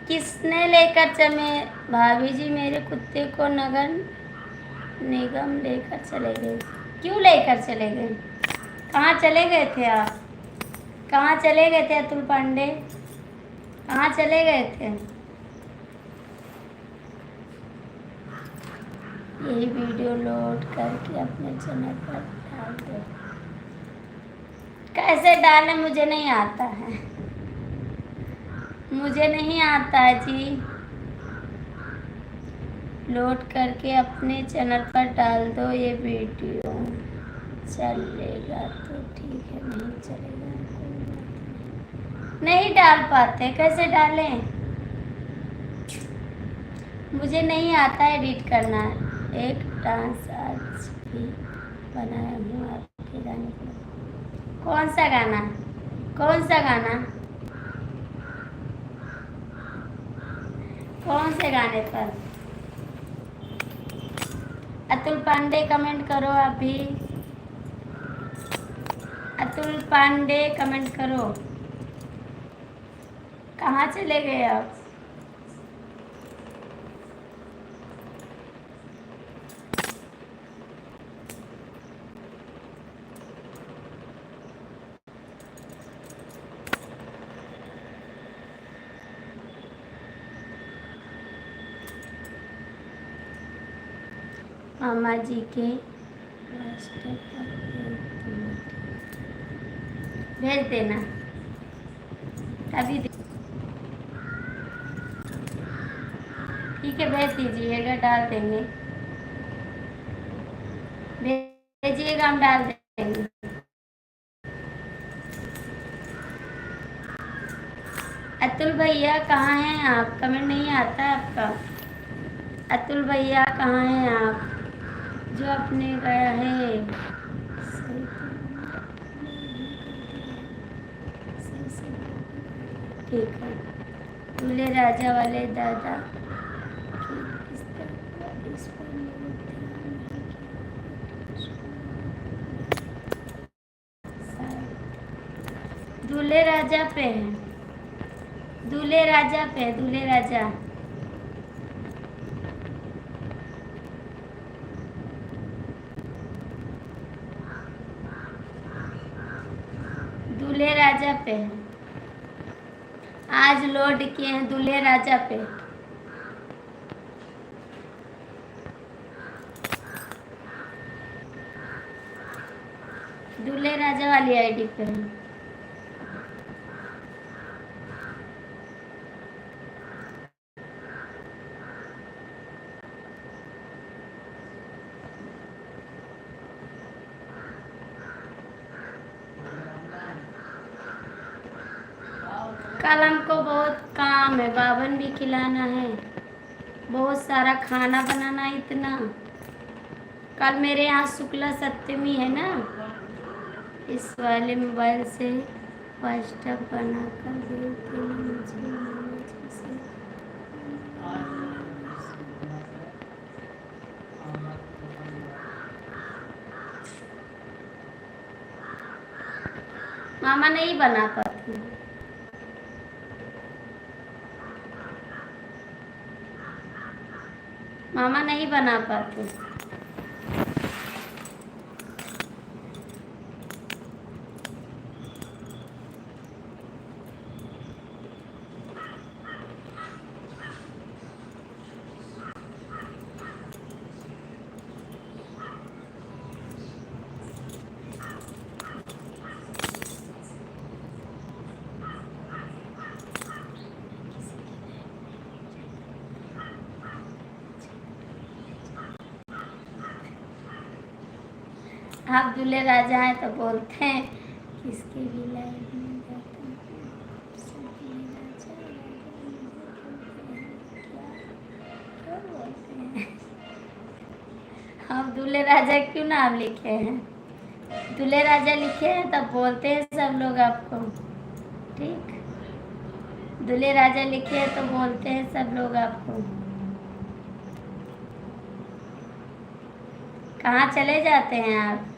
किसने लेकर चले? भाभी जी मेरे कुत्ते को नगर निगम लेकर चले गए। क्यों लेकर चले गए? कहाँ चले गए थे आप? कहाँ चले गए थे अतुल पांडे? कहाँ चले गए थे? यही वीडियो लोड करके अपने चैनल पर डाल दो। कैसे डालें? मुझे नहीं आता है, मुझे नहीं आता है जी। लोड करके अपने चैनल पर डाल दो ये वीडियो। चलेगा तो ठीक है, नहीं चलेगा कोई बात नहीं डाल पाते। कैसे डालें? मुझे नहीं आता एडिट करना। एक डांस आज भी बनाया हूँ आपके गाने को। कौन सा गाना? कौन सा गाना? कौन से गाने पर? अतुल पांडे कमेंट करो आप भी। अतुल पांडे कमेंट करो। कहाँ चले गए आप? मामा जी के भेज देना अभी। ठीक है, भेज दीजिएगा, डाल देंगे। भेजिएगा, हम डाल देंगे। अतुल भैया कहाँ हैं आप? कमेंट नहीं आता है आपका। अतुल भैया कहाँ हैं आप? जो अपने गया है ठीक है। दूल्हे राजा वाले दादा की इस पर दूल्हे राजा पे है, दूल्हे राजा पे, दूल्हे राजा। दूल्हे राजा पे है। आज लोड किए हैं दूल्हे राजा पे। दूल्हे राजा वाली आईडी पे है। कल हमको बहुत काम है, बावन भी खिलाना है, बहुत सारा खाना बनाना, इतना कल मेरे यहाँ शुक्ला सप्तमी है ना, इस वाले मोबाइल से व्हाट्सएप बना कर भेज देना मुझे। मामा जी से मामा नहीं बना पाती। मामा नहीं बना पाते। आप दूल्हे राजा हैं तो बोलते हैं किसके भी लाइफ में जाते हैं, सब दूल्हे राजा क्या बोलते हैं। आप दूल्हे राजा क्यों नाम लिखे हैं? दूल्हे राजा लिखे हैं तब बोलते हैं सब लोग आपको, ठीक। दूल्हे राजा लिखे हैं तो बोलते हैं सब लोग आपको। कहाँ चले जाते हैं आप?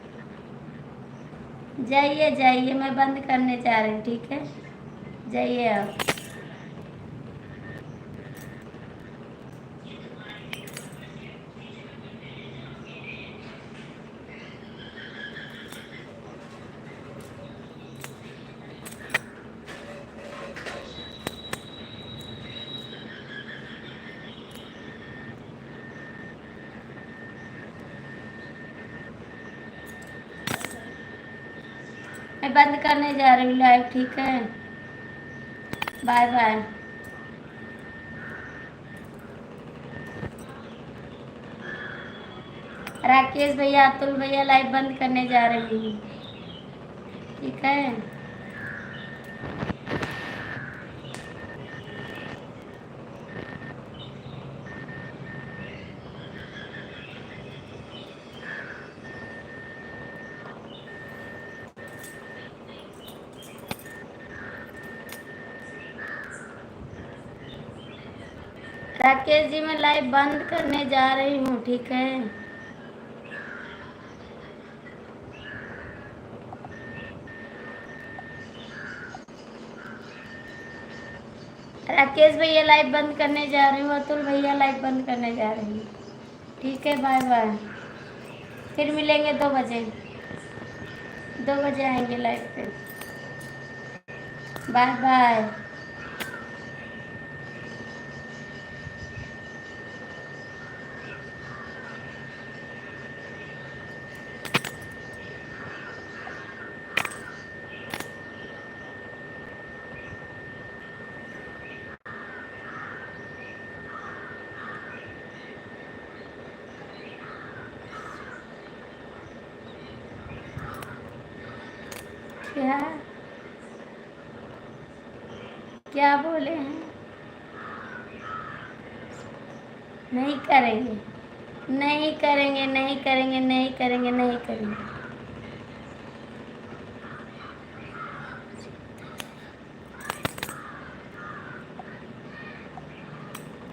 जाइए जाइए, मैं बंद करने जा रही हूँ, ठीक है, जाइए आप। मैं बंद करने जा रही हूँ लाइव, ठीक है, बाय बाय। राकेश भैया, अतुल भैया, लाइव बंद करने जा रही हूँ, ठीक है। राकेश जी, मैं लाइव बंद करने जा रही हूँ, ठीक है। राकेश भैया लाइव बंद करने जा रही हूँ, अतुल भैया लाइव बंद करने जा रही हूँ, ठीक है, बाय बाय। फिर मिलेंगे 2 बजे, 2 बजे आएंगे लाइव पे, बाय बाय। क्या क्या बोले हैं? नहीं करेंगे, नहीं करेंगे, नहीं करेंगे, नहीं करेंगे, नहीं करेंगे।